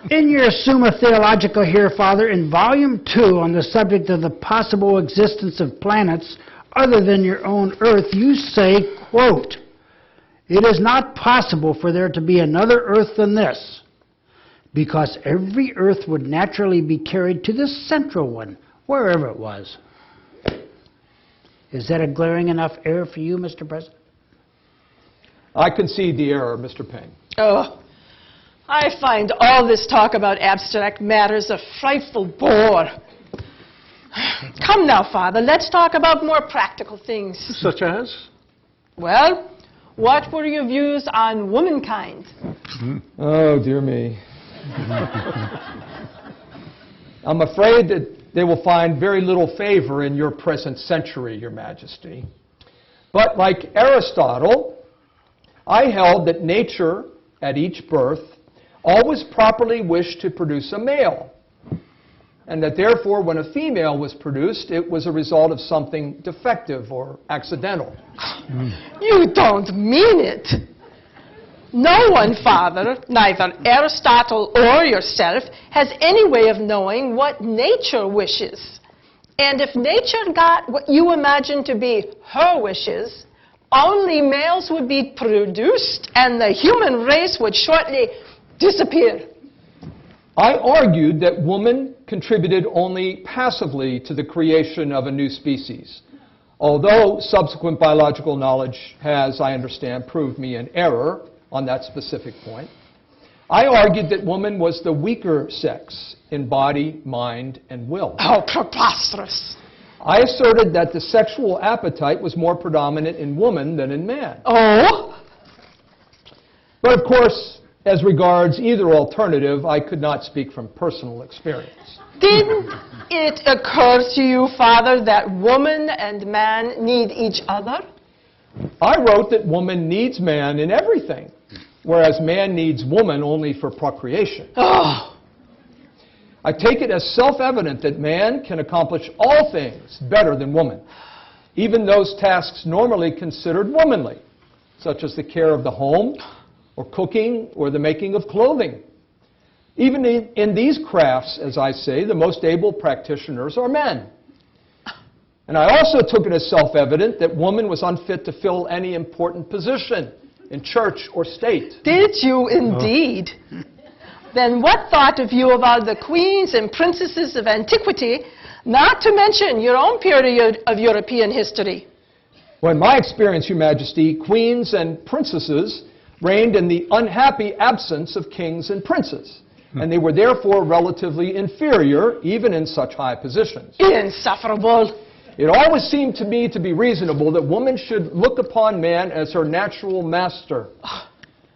[SPEAKER 6] In your Summa Theologica here, Father, in Volume 2 on the subject of the possible existence of planets other than your own Earth, you say, quote, "It is not possible for there to be another Earth than this, because every Earth would naturally be carried to the central one, wherever it was." Is that a glaring enough error for you, Mr. President?
[SPEAKER 5] I concede the error, Mr. Paine.
[SPEAKER 4] Oh, I find all this talk about abstract matters a frightful bore. Come now, Father, let's talk about more practical things.
[SPEAKER 2] Such as?
[SPEAKER 4] Well, what were your views on womankind?
[SPEAKER 5] Oh, dear me. I'm afraid that they will find very little favor in your present century, Your Majesty. But like Aristotle, I held that nature, at each birth, always properly wished to produce a male, and that therefore when a female was produced, it was a result of something defective or accidental.
[SPEAKER 4] You don't mean it. No one, Father, neither Aristotle or yourself, has any way of knowing what nature wishes. And if nature got what you imagine to be her wishes, only males would be produced and the human race would shortly disappear.
[SPEAKER 5] I argued that woman contributed only passively to the creation of a new species, although subsequent biological knowledge has, I understand, proved me in error on that specific point. I argued that woman was the weaker sex in body, mind, and will.
[SPEAKER 4] Oh, preposterous.
[SPEAKER 5] I asserted that the sexual appetite was more predominant in woman than in man.
[SPEAKER 4] Oh?
[SPEAKER 5] But of course, as regards either alternative, I could not speak from personal experience.
[SPEAKER 4] Didn't it occur to you, Father, that woman and man need each other?
[SPEAKER 5] I wrote that woman needs man in everything, whereas man needs woman only for procreation.
[SPEAKER 4] Oh.
[SPEAKER 5] I take it as self-evident that man can accomplish all things better than woman, even those tasks normally considered womanly, such as the care of the home, or cooking, or the making of clothing. Even in these crafts, as I say, the most able practitioners are men. And I also took it as self-evident that woman was unfit to fill any important position in church or state.
[SPEAKER 4] Did you indeed? Then what thought of you about the queens and princesses of antiquity, not to mention your own period of European history?
[SPEAKER 5] Well, in my experience, Your Majesty, queens and princesses reigned in the unhappy absence of kings and princes, and they were therefore relatively inferior, even in such high positions.
[SPEAKER 4] Insufferable.
[SPEAKER 5] It always seemed to me to be reasonable that woman should look upon man as her natural master,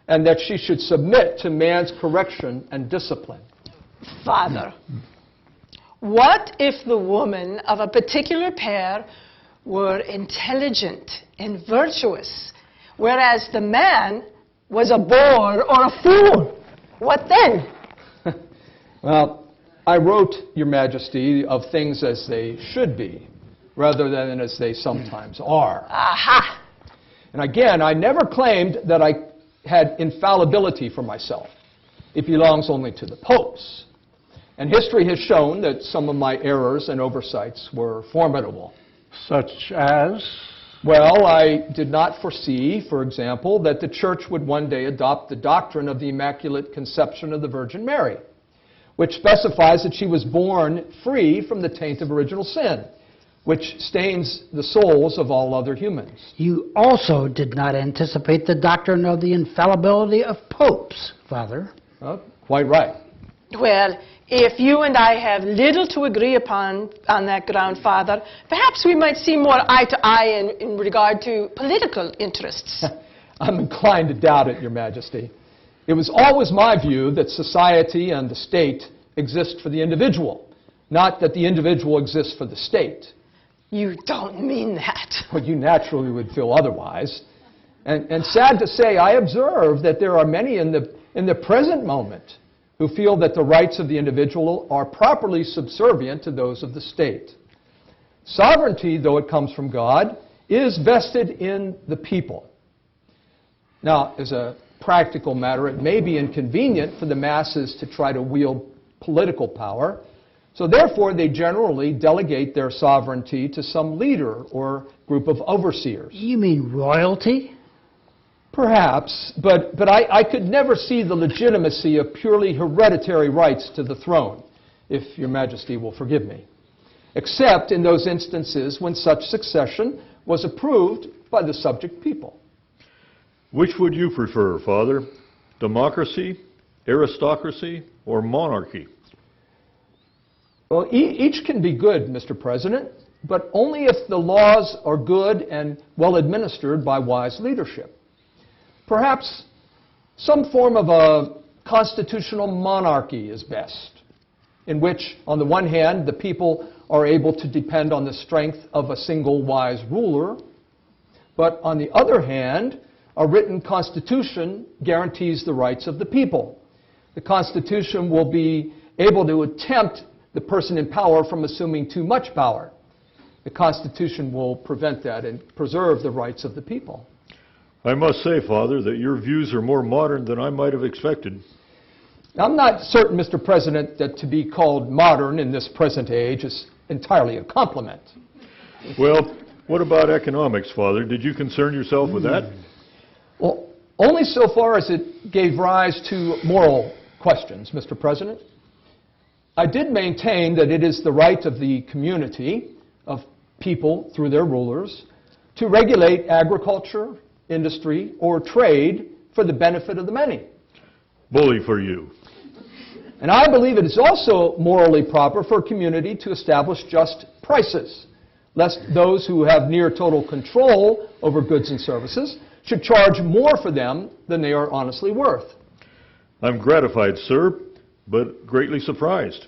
[SPEAKER 5] and that she should submit to man's correction and discipline.
[SPEAKER 4] Father, what if the woman of a particular pair were intelligent and virtuous, whereas the man was a bore or a fool? What then?
[SPEAKER 5] Well, I wrote, Your Majesty, of things as they should be, rather than as they sometimes are.
[SPEAKER 4] Aha!
[SPEAKER 5] And again, I never claimed that I had infallibility for myself. It belongs only to the popes. And history has shown that some of my errors and oversights were formidable.
[SPEAKER 2] Such as?
[SPEAKER 5] Well, I did not foresee, for example, that the Church would one day adopt the doctrine of the Immaculate Conception of the Virgin Mary, which specifies that she was born free from the taint of original sin, which stains the souls of all other humans.
[SPEAKER 6] You also did not anticipate the doctrine of the infallibility of popes, Father.
[SPEAKER 5] Quite right.
[SPEAKER 4] Well, if you and I have little to agree upon on that ground, Father, perhaps we might see more eye to eye in regard to political interests.
[SPEAKER 5] I'm inclined to doubt it, Your Majesty. It was always my view that society and the state exist for the individual, not that the individual exists for the state.
[SPEAKER 4] You don't mean that.
[SPEAKER 5] Well, you naturally would feel otherwise. And sad to say, I observe that there are many in the present moment who feel that the rights of the individual are properly subservient to those of the state. Sovereignty, though it comes from God, is vested in the people. Now, as a practical matter, it may be inconvenient for the masses to try to wield political power, so therefore they generally delegate their sovereignty to some leader or group of overseers.
[SPEAKER 6] You mean royalty?
[SPEAKER 5] Perhaps, but I could never see the legitimacy of purely hereditary rights to the throne, if Your Majesty will forgive me, except in those instances when such succession was approved by the subject people.
[SPEAKER 3] Which would you prefer, Father? Democracy, aristocracy, or monarchy?
[SPEAKER 5] Well, each can be good, Mr. President, but only if the laws are good and well administered by wise leadership. Perhaps some form of a constitutional monarchy is best, in which, on the one hand, the people are able to depend on the strength of a single wise ruler, but on the other hand, a written constitution guarantees the rights of the people. The Constitution will be able to tempt the person in power from assuming too much power. The Constitution will prevent that and preserve the rights of the people.
[SPEAKER 3] I must say, Father, that your views are more modern than I might have expected.
[SPEAKER 5] I'm not certain, Mr. President, that to be called modern in this present age is entirely a compliment.
[SPEAKER 3] Well, what about economics, Father? Did you concern yourself with that?
[SPEAKER 5] Well, only so far as it gave rise to moral questions, Mr. President. I did maintain that it is the right of the community, of people through their rulers, to regulate agriculture, industry, or trade for the benefit of the many.
[SPEAKER 3] Bully for you.
[SPEAKER 5] And I believe it is also morally proper for a community to establish just prices, lest those who have near total control over goods and services should charge more for them than they are honestly worth.
[SPEAKER 3] I'm gratified, sir, but greatly surprised.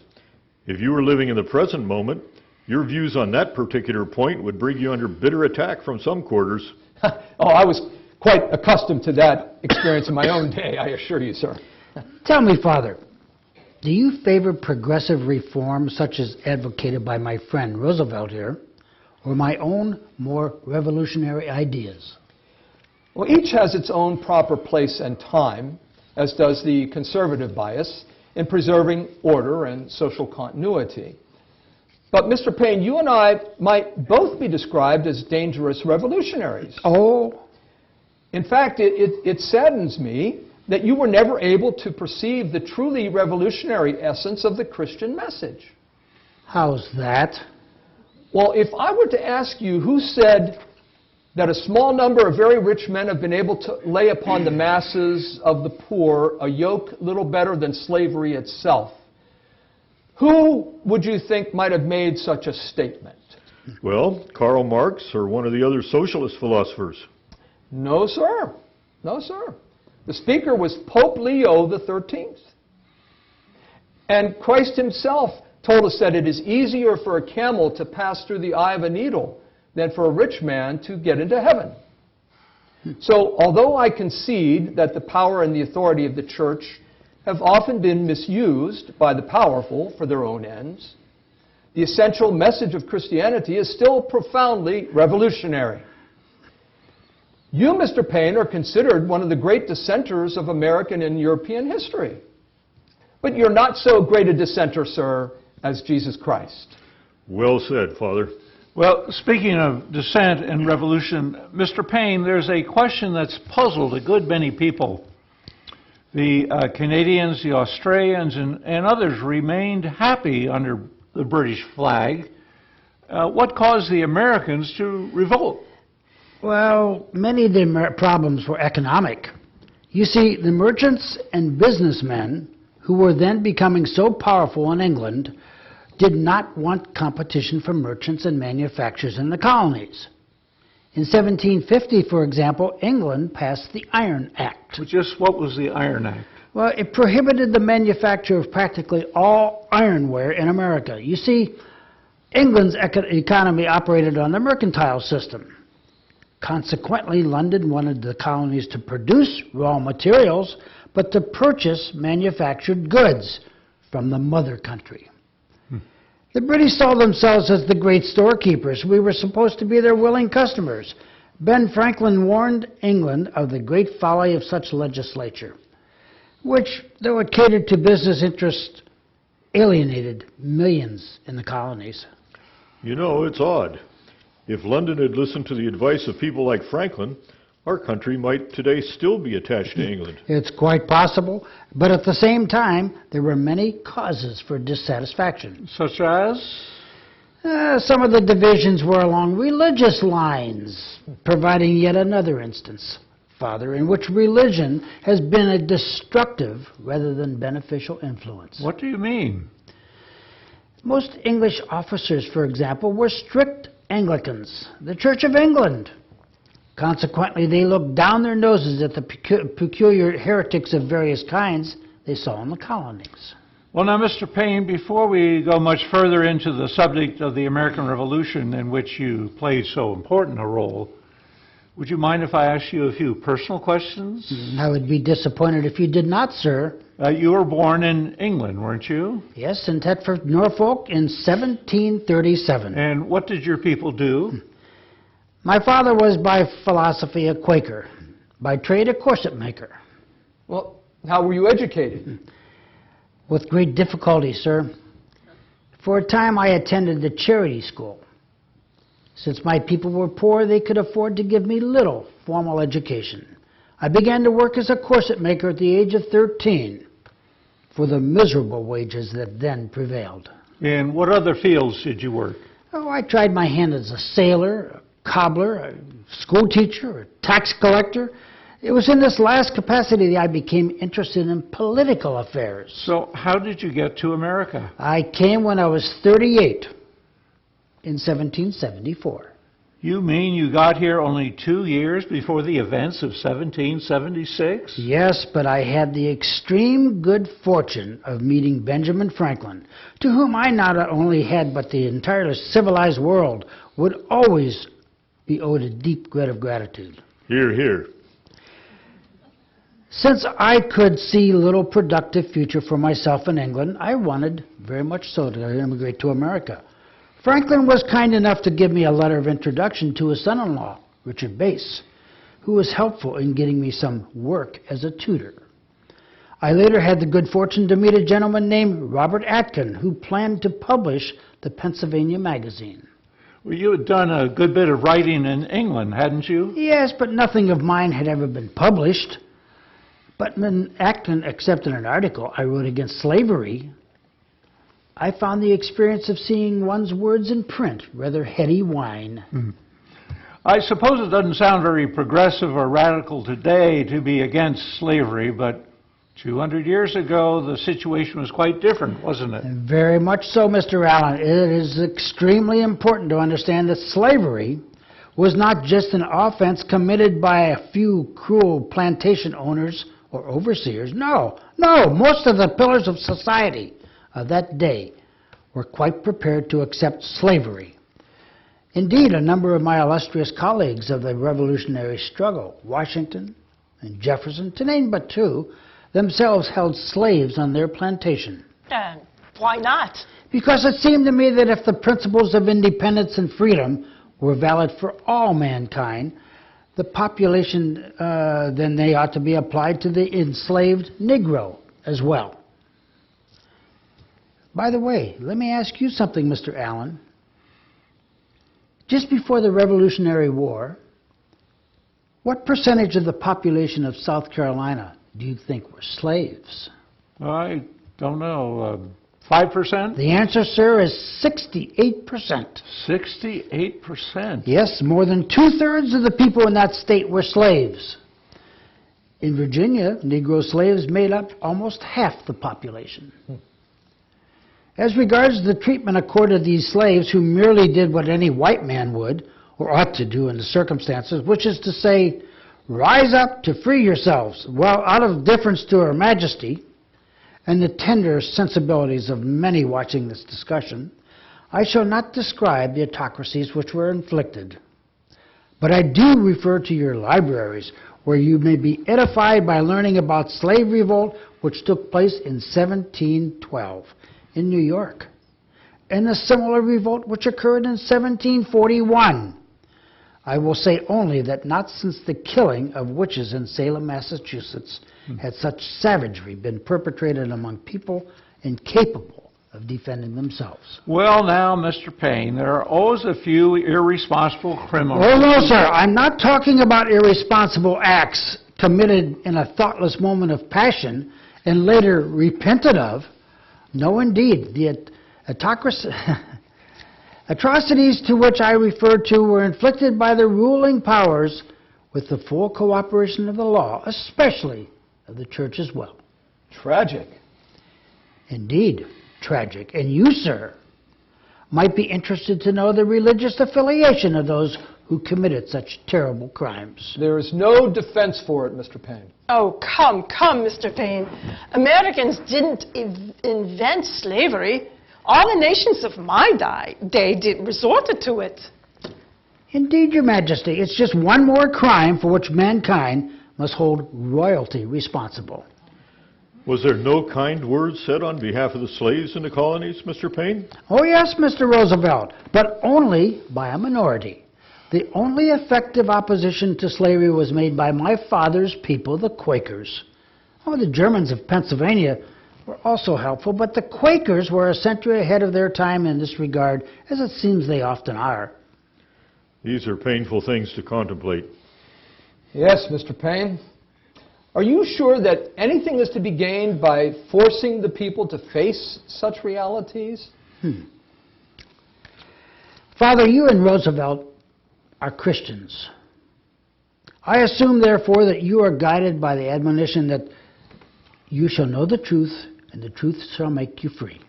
[SPEAKER 3] If you were living in the present moment, your views on that particular point would bring you under bitter attack from some quarters.
[SPEAKER 5] Oh, I was quite accustomed to that experience in my own day, I assure you, sir.
[SPEAKER 6] Tell me, Father, do you favor progressive reform such as advocated by my friend Roosevelt here, or my own more revolutionary ideas?
[SPEAKER 5] Well, each has its own proper place and time, as does the conservative bias in preserving order and social continuity. But, Mr. Paine, you and I might both be described as dangerous revolutionaries.
[SPEAKER 6] Oh,
[SPEAKER 5] in fact, it saddens me that you were never able to perceive the truly revolutionary essence of the Christian message.
[SPEAKER 6] how's that?
[SPEAKER 5] Well, if I were to ask you who said that a small number of very rich men have been able to lay upon the masses of the poor a yoke little better than slavery itself, who would you think might have made such a statement?
[SPEAKER 3] Well, Karl Marx or one of the other socialist philosophers.
[SPEAKER 5] No, sir. No, sir. The speaker was Pope Leo XIII. And Christ himself told us that it is easier for a camel to pass through the eye of a needle than for a rich man to get into heaven. So, although I concede that the power and the authority of the church have often been misused by the powerful for their own ends, the essential message of Christianity is still profoundly revolutionary. You, Mr. Paine, are considered one of the great dissenters of American and European history. But you're not so great a dissenter, sir, as Jesus Christ.
[SPEAKER 3] Well said, Father.
[SPEAKER 2] Well, speaking of dissent and revolution, Mr. Paine, there's a question that's puzzled a good many people. The Canadians, the Australians, and others remained happy under the British flag. What caused the Americans to revolt?
[SPEAKER 6] Well, many of the problems were economic. You see, the merchants and businessmen who who were then becoming so powerful in England, did not want competition from merchants and manufacturers in the colonies. In 1750, for example, England passed the Iron Act.
[SPEAKER 2] Just what was the Iron Act?
[SPEAKER 6] Well, it prohibited the manufacture of practically all ironware in America. You see, England's economy operated on the mercantile system. Consequently, London wanted the colonies to produce raw materials, but to purchase manufactured goods from the mother country. The British saw themselves as the great storekeepers. We were supposed to be their willing customers. Ben Franklin warned England of the great folly of such legislature, which, though it catered to business interests, alienated millions in the colonies.
[SPEAKER 3] You know, it's odd. If London had listened to the advice of people like Franklin, our country might today still be attached to England.
[SPEAKER 6] It's quite possible, but at the same time, there were many causes for dissatisfaction.
[SPEAKER 2] Such as?
[SPEAKER 6] Some of the divisions were along religious lines, providing yet another instance, Father, in which religion has been a destructive rather than beneficial influence.
[SPEAKER 2] What do you mean?
[SPEAKER 6] Most English officers, for example, were strict Anglicans, the Church of England. Consequently, they looked down their noses at the peculiar heretics of various kinds they saw in the colonies.
[SPEAKER 2] Well, now, Mr. Paine, before we go much further into the subject of the American Revolution, in which you played so important a role, would you mind if I ask you a few personal questions?
[SPEAKER 6] I would be disappointed if you did not, sir.
[SPEAKER 2] You were born in England, weren't you?
[SPEAKER 6] Yes, in Thetford, Norfolk, in 1737.
[SPEAKER 2] And what did your people do?
[SPEAKER 6] My father was by philosophy a Quaker, by trade a corset maker.
[SPEAKER 5] Well, how were you educated?
[SPEAKER 6] With great difficulty, sir. For a time I attended the charity school. Since my people were poor, they could afford to give me little formal education. I began to work as a corset maker at the age of 13 for the miserable wages that then prevailed.
[SPEAKER 2] In what other fields did you work?
[SPEAKER 6] Oh, I tried my hand as a sailor, a cobbler, a school teacher, a tax collector. It was in this last capacity that I became interested in political affairs.
[SPEAKER 2] So how did you get to America?
[SPEAKER 6] I came when I was 38 in 1774.
[SPEAKER 2] You mean you got here only 2 years before the events of 1776?
[SPEAKER 6] Yes, but I had the extreme good fortune of meeting Benjamin Franklin, to whom I not only had, but the entire civilized world would always be owed a deep debt of gratitude.
[SPEAKER 3] Hear, hear.
[SPEAKER 6] Since I could see little productive future for myself in England, I wanted very much so to immigrate to America. Franklin was kind enough to give me a letter of introduction to his son-in-law, Richard Bass, who was helpful in getting me some work as a tutor. I later had the good fortune to meet a gentleman named Robert Atkin, who planned to publish the Pennsylvania Magazine.
[SPEAKER 2] Well, you had done a good bit of writing in England, hadn't you?
[SPEAKER 6] Yes, but nothing of mine had ever been published. But when Atkin accepted an article I wrote against slavery, I found the experience of seeing one's words in print rather heady wine.
[SPEAKER 2] I suppose it doesn't sound very progressive or radical today to be against slavery, but 200 years ago the situation was quite different, wasn't it?
[SPEAKER 6] Very much so, Mr. Allen. It is extremely important to understand that slavery was not just an offense committed by a few cruel plantation owners or overseers. No, most of the pillars of society of that day were quite prepared to accept slavery. Indeed, a number of my illustrious colleagues of the revolutionary struggle, Washington and Jefferson, to name but two, themselves held slaves on their plantation.
[SPEAKER 4] And why not?
[SPEAKER 6] Because it seemed to me that if the principles of independence and freedom were valid for all mankind, the population, then they ought to be applied to the enslaved Negro as well. By the way, let me ask you something, Mr. Allen. Just before the Revolutionary War, what percentage of the population of South Carolina do you think were slaves?
[SPEAKER 2] I don't know, 5%?
[SPEAKER 6] The answer, sir, is 68%.
[SPEAKER 2] 68%?
[SPEAKER 6] Yes, more than two-thirds of the people in that state were slaves. In Virginia, Negro slaves made up almost half the population. As regards the treatment accorded to these slaves who merely did what any white man would, or ought to do in the circumstances, which is to say, rise up to free yourselves, well, out of deference to Her Majesty and the tender sensibilities of many watching this discussion, I shall not describe the autocracies which were inflicted. But I do refer to your libraries, where you may be edified by learning about slave revolt, which took place in 1712 in New York, and a similar revolt which occurred in 1741. I will say only that not since the killing of witches in Salem, Massachusetts, had such savagery been perpetrated among people incapable of defending themselves.
[SPEAKER 2] Well, now, Mr. Paine, there are always a few irresponsible criminals.
[SPEAKER 6] Oh, no, sir. I'm not talking about irresponsible acts committed in a thoughtless moment of passion and later repented of. No, indeed. The atrocities to which I refer to were inflicted by the ruling powers with the full cooperation of the law, especially of the Church as well.
[SPEAKER 5] Tragic.
[SPEAKER 6] Indeed, tragic. And you, sir, might be interested to know the religious affiliation of those who committed such terrible crimes.
[SPEAKER 5] There is no defense for it, Mr. Paine.
[SPEAKER 4] Oh, come, Mr. Paine. Americans didn't invent slavery. All the nations of my day resorted to it.
[SPEAKER 6] Indeed, Your Majesty, it's just one more crime for which mankind must hold royalty responsible.
[SPEAKER 3] Was there no kind words said on behalf of the slaves in the colonies, Mr. Paine?
[SPEAKER 6] Oh, yes, Mr. Roosevelt, but only by a minority. The only effective opposition to slavery was made by my father's people, the Quakers. Oh, the Germans of Pennsylvania were also helpful, but the Quakers were a century ahead of their time in this regard, as it seems they often are.
[SPEAKER 3] These are painful things to contemplate.
[SPEAKER 5] Yes, Mr. Paine. Are you sure that anything is to be gained by forcing the people to face such realities?
[SPEAKER 6] Father, you and Roosevelt are Christians. I assume, therefore, that you are guided by the admonition that you shall know the truth, and the truth shall make you free.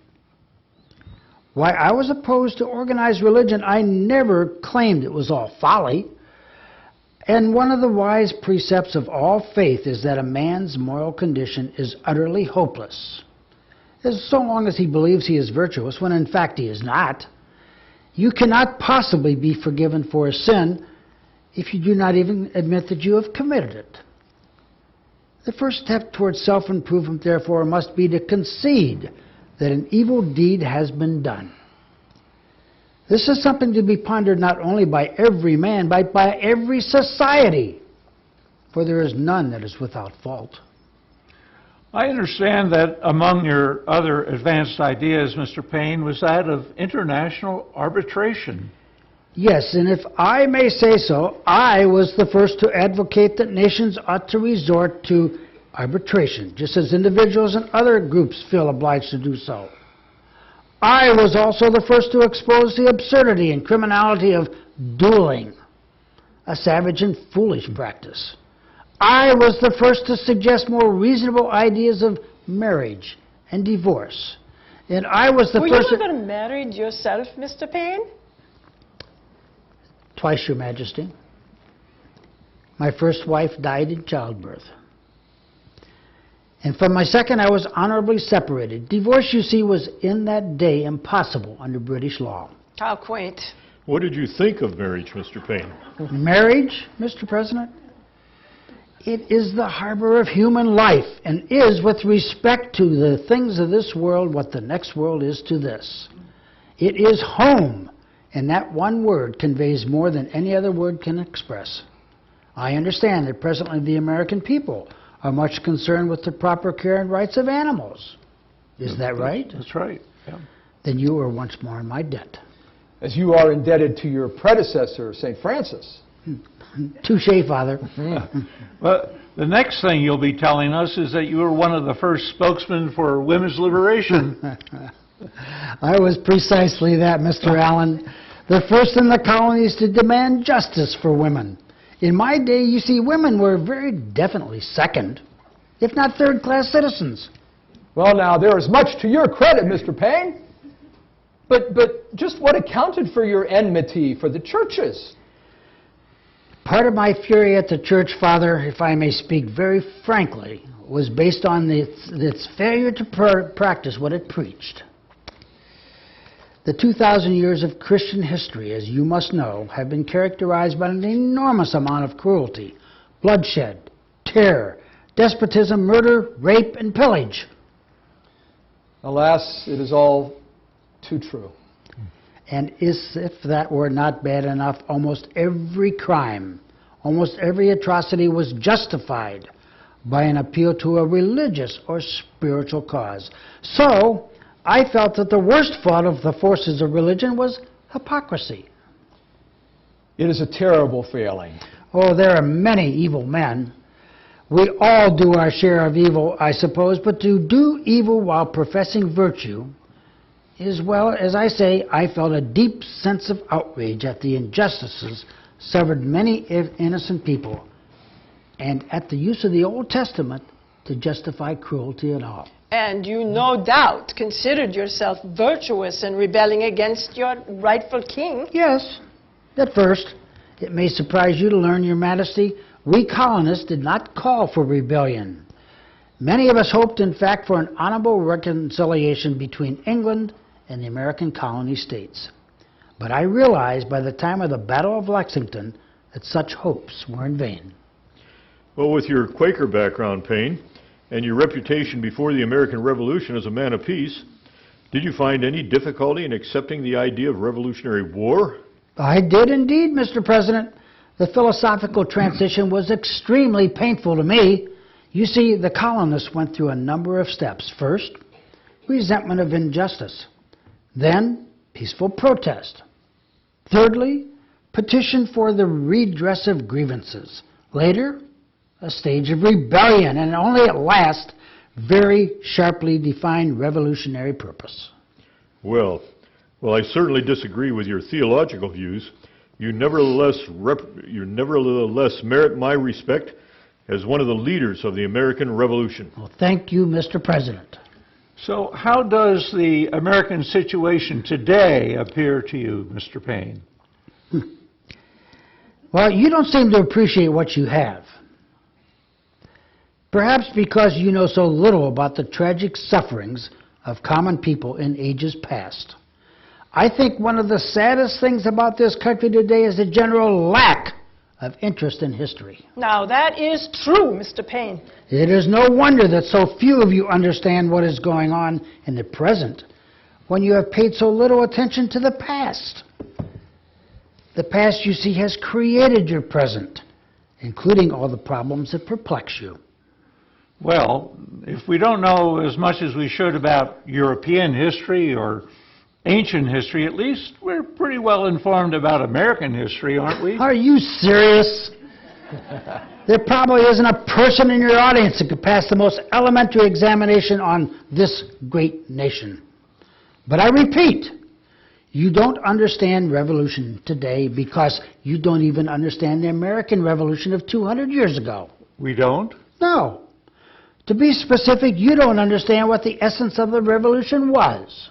[SPEAKER 6] Why, I was opposed to organized religion. I never claimed it was all folly. And one of the wise precepts of all faith is that a man's moral condition is utterly hopeless, as so long as he believes he is virtuous, when in fact he is not. You cannot possibly be forgiven for a sin if you do not even admit that you have committed it. The first step towards self-improvement, therefore, must be to concede that an evil deed has been done. This is something to be pondered not only by every man, but by every society, for there is none that is without fault.
[SPEAKER 2] I understand that among your other advanced ideas, Mr. Paine, was that of international arbitration.
[SPEAKER 6] Yes, and if I may say so, I was the first to advocate that nations ought to resort to arbitration, just as individuals and other groups feel obliged to do so. I was also the first to expose the absurdity and criminality of dueling, a savage and foolish practice. I was the first to suggest more reasonable ideas of marriage and divorce. And I was the first...
[SPEAKER 4] Were you ever married yourself, Mr. Paine?
[SPEAKER 6] Twice, Your Majesty. My first wife died in childbirth. And from my second, I was honorably separated. Divorce, you see, was in that day impossible under British law.
[SPEAKER 4] How quaint.
[SPEAKER 3] What did you think of marriage, Mr. Paine?
[SPEAKER 6] Marriage, Mr. President? It is the harbor of human life, and is, with respect to the things of this world, what the next world is to this. It is home, and that one word conveys more than any other word can express. I understand that presently the American people are much concerned with the proper care and rights of animals. Is that right?
[SPEAKER 2] That's right. Yeah.
[SPEAKER 6] Then you are once more in my debt.
[SPEAKER 5] As you are indebted to your predecessor, St. Francis.
[SPEAKER 6] Touché, Father.
[SPEAKER 2] Well, the next thing you'll be telling us is that you were one of the first spokesmen for women's liberation.
[SPEAKER 6] I was precisely that, Mr. Allen. The first in the colonies to demand justice for women. In my day, you see, women were very definitely second, if not third-class citizens.
[SPEAKER 5] Well, now, there is much to your credit, Mr. Paine. But just what accounted for your enmity for the churches?
[SPEAKER 6] Part of my fury at the church, Father, if I may speak very frankly, was based on its failure to practice what it preached. The 2,000 years of Christian history, as you must know, have been characterized by an enormous amount of cruelty, bloodshed, terror, despotism, murder, rape, and pillage.
[SPEAKER 5] Alas, it is all too true.
[SPEAKER 6] And as if that were not bad enough, almost every crime, almost every atrocity was justified by an appeal to a religious or spiritual cause. So, I felt that the worst fault of the forces of religion was hypocrisy.
[SPEAKER 5] It is a terrible failing.
[SPEAKER 6] Oh, there are many evil men. We all do our share of evil, I suppose, but to do evil while professing virtue is, well, as I say, I felt a deep sense of outrage at the injustices suffered many innocent people, and at the use of the Old Testament to justify cruelty at all.
[SPEAKER 4] And you no doubt considered yourself virtuous in rebelling against your rightful king.
[SPEAKER 6] Yes, at first. It may surprise you to learn, Your Majesty, we colonists did not call for rebellion. Many of us hoped, in fact, for an honorable reconciliation between England and the American colony states. But I realized by the time of the Battle of Lexington that such hopes were in vain.
[SPEAKER 3] Well, with your Quaker background, Paine, and your reputation before the American Revolution as a man of peace, did you find any difficulty in accepting the idea of revolutionary war?
[SPEAKER 6] I did indeed, Mr. President. The philosophical transition was extremely painful to me. You see, the colonists went through a number of steps. First, resentment of injustice. Then, peaceful protest. Thirdly, petition for the redress of grievances. Later, a stage of rebellion, and only at last, very sharply defined revolutionary purpose.
[SPEAKER 3] Well, I certainly disagree with your theological views. You nevertheless merit my respect as one of the leaders of the American Revolution.
[SPEAKER 6] Well, thank you, Mr. President.
[SPEAKER 2] So how does the American situation today appear to you, Mr. Paine?
[SPEAKER 6] Well, you don't seem to appreciate what you have. Perhaps because you know so little about the tragic sufferings of common people in ages past. I think one of the saddest things about this country today is the general lack of interest in history.
[SPEAKER 4] Now, that is true, Mr. Paine.
[SPEAKER 6] It is no wonder that so few of you understand what is going on in the present when you have paid so little attention to the past. The past, you see, has created your present, including all the problems that perplex you.
[SPEAKER 2] Well, if we don't know as much as we should about European history or ancient history, at least we're pretty well informed about American history, aren't we?
[SPEAKER 6] Are you serious? There probably isn't a person in your audience that could pass the most elementary examination on this great nation. But I repeat, you don't understand revolution today because you don't even understand the American Revolution of 200 years ago.
[SPEAKER 2] We don't?
[SPEAKER 6] No. To be specific, you don't understand what the essence of the revolution was.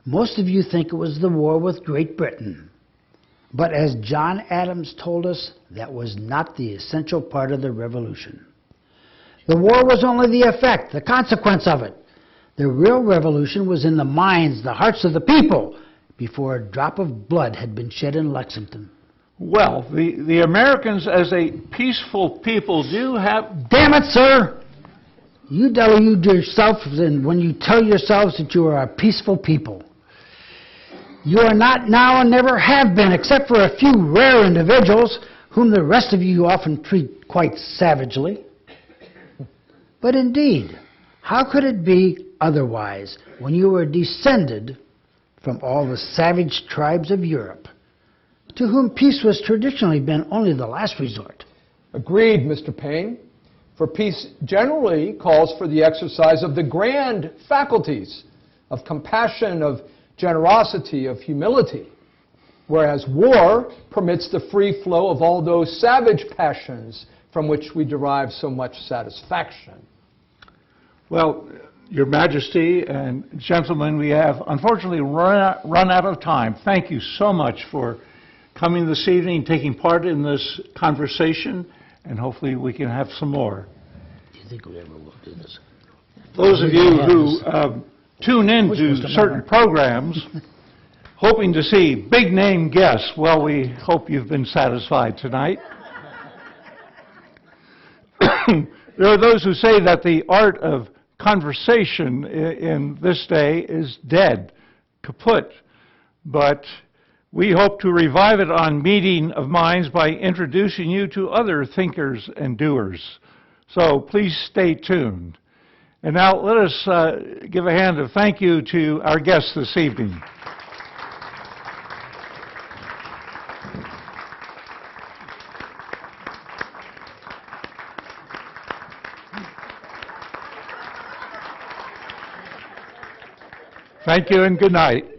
[SPEAKER 6] Most of you think it was the war with Great Britain. But as John Adams told us, that was not the essential part of the revolution. The war was only the effect, the consequence of it. The real revolution was in the minds, the hearts of the people, before a drop of blood had been shed in Lexington.
[SPEAKER 2] Well, the Americans as a peaceful people do have...
[SPEAKER 6] Damn it, sir! You delude yourself when you tell yourselves that you are a peaceful people. You are not now and never have been, except for a few rare individuals whom the rest of you often treat quite savagely. But indeed, how could it be otherwise when you were descended from all the savage tribes of Europe, to whom peace was traditionally been only the last resort?
[SPEAKER 5] Agreed, Mr. Paine. For peace generally calls for the exercise of the grand faculties of compassion, of generosity, of humility. whereas war permits the free flow of all those savage passions from which we derive so much satisfaction.
[SPEAKER 2] Well, Your Majesty and gentlemen, we have unfortunately run out of time. Thank you so much for coming this evening, taking part in this conversation, and hopefully we can have some more.
[SPEAKER 6] Do you think we ever will do this?
[SPEAKER 2] Those of you who tune in to certain programs hoping to see big-name guests, well, we hope you've been satisfied tonight. There are those who say that the art of conversation in this day is dead, kaput, but we hope to revive it on Meeting of Minds by introducing you to other thinkers and doers. So please stay tuned. And now let us give a hand of thank you to our guests this evening. Thank you and good night.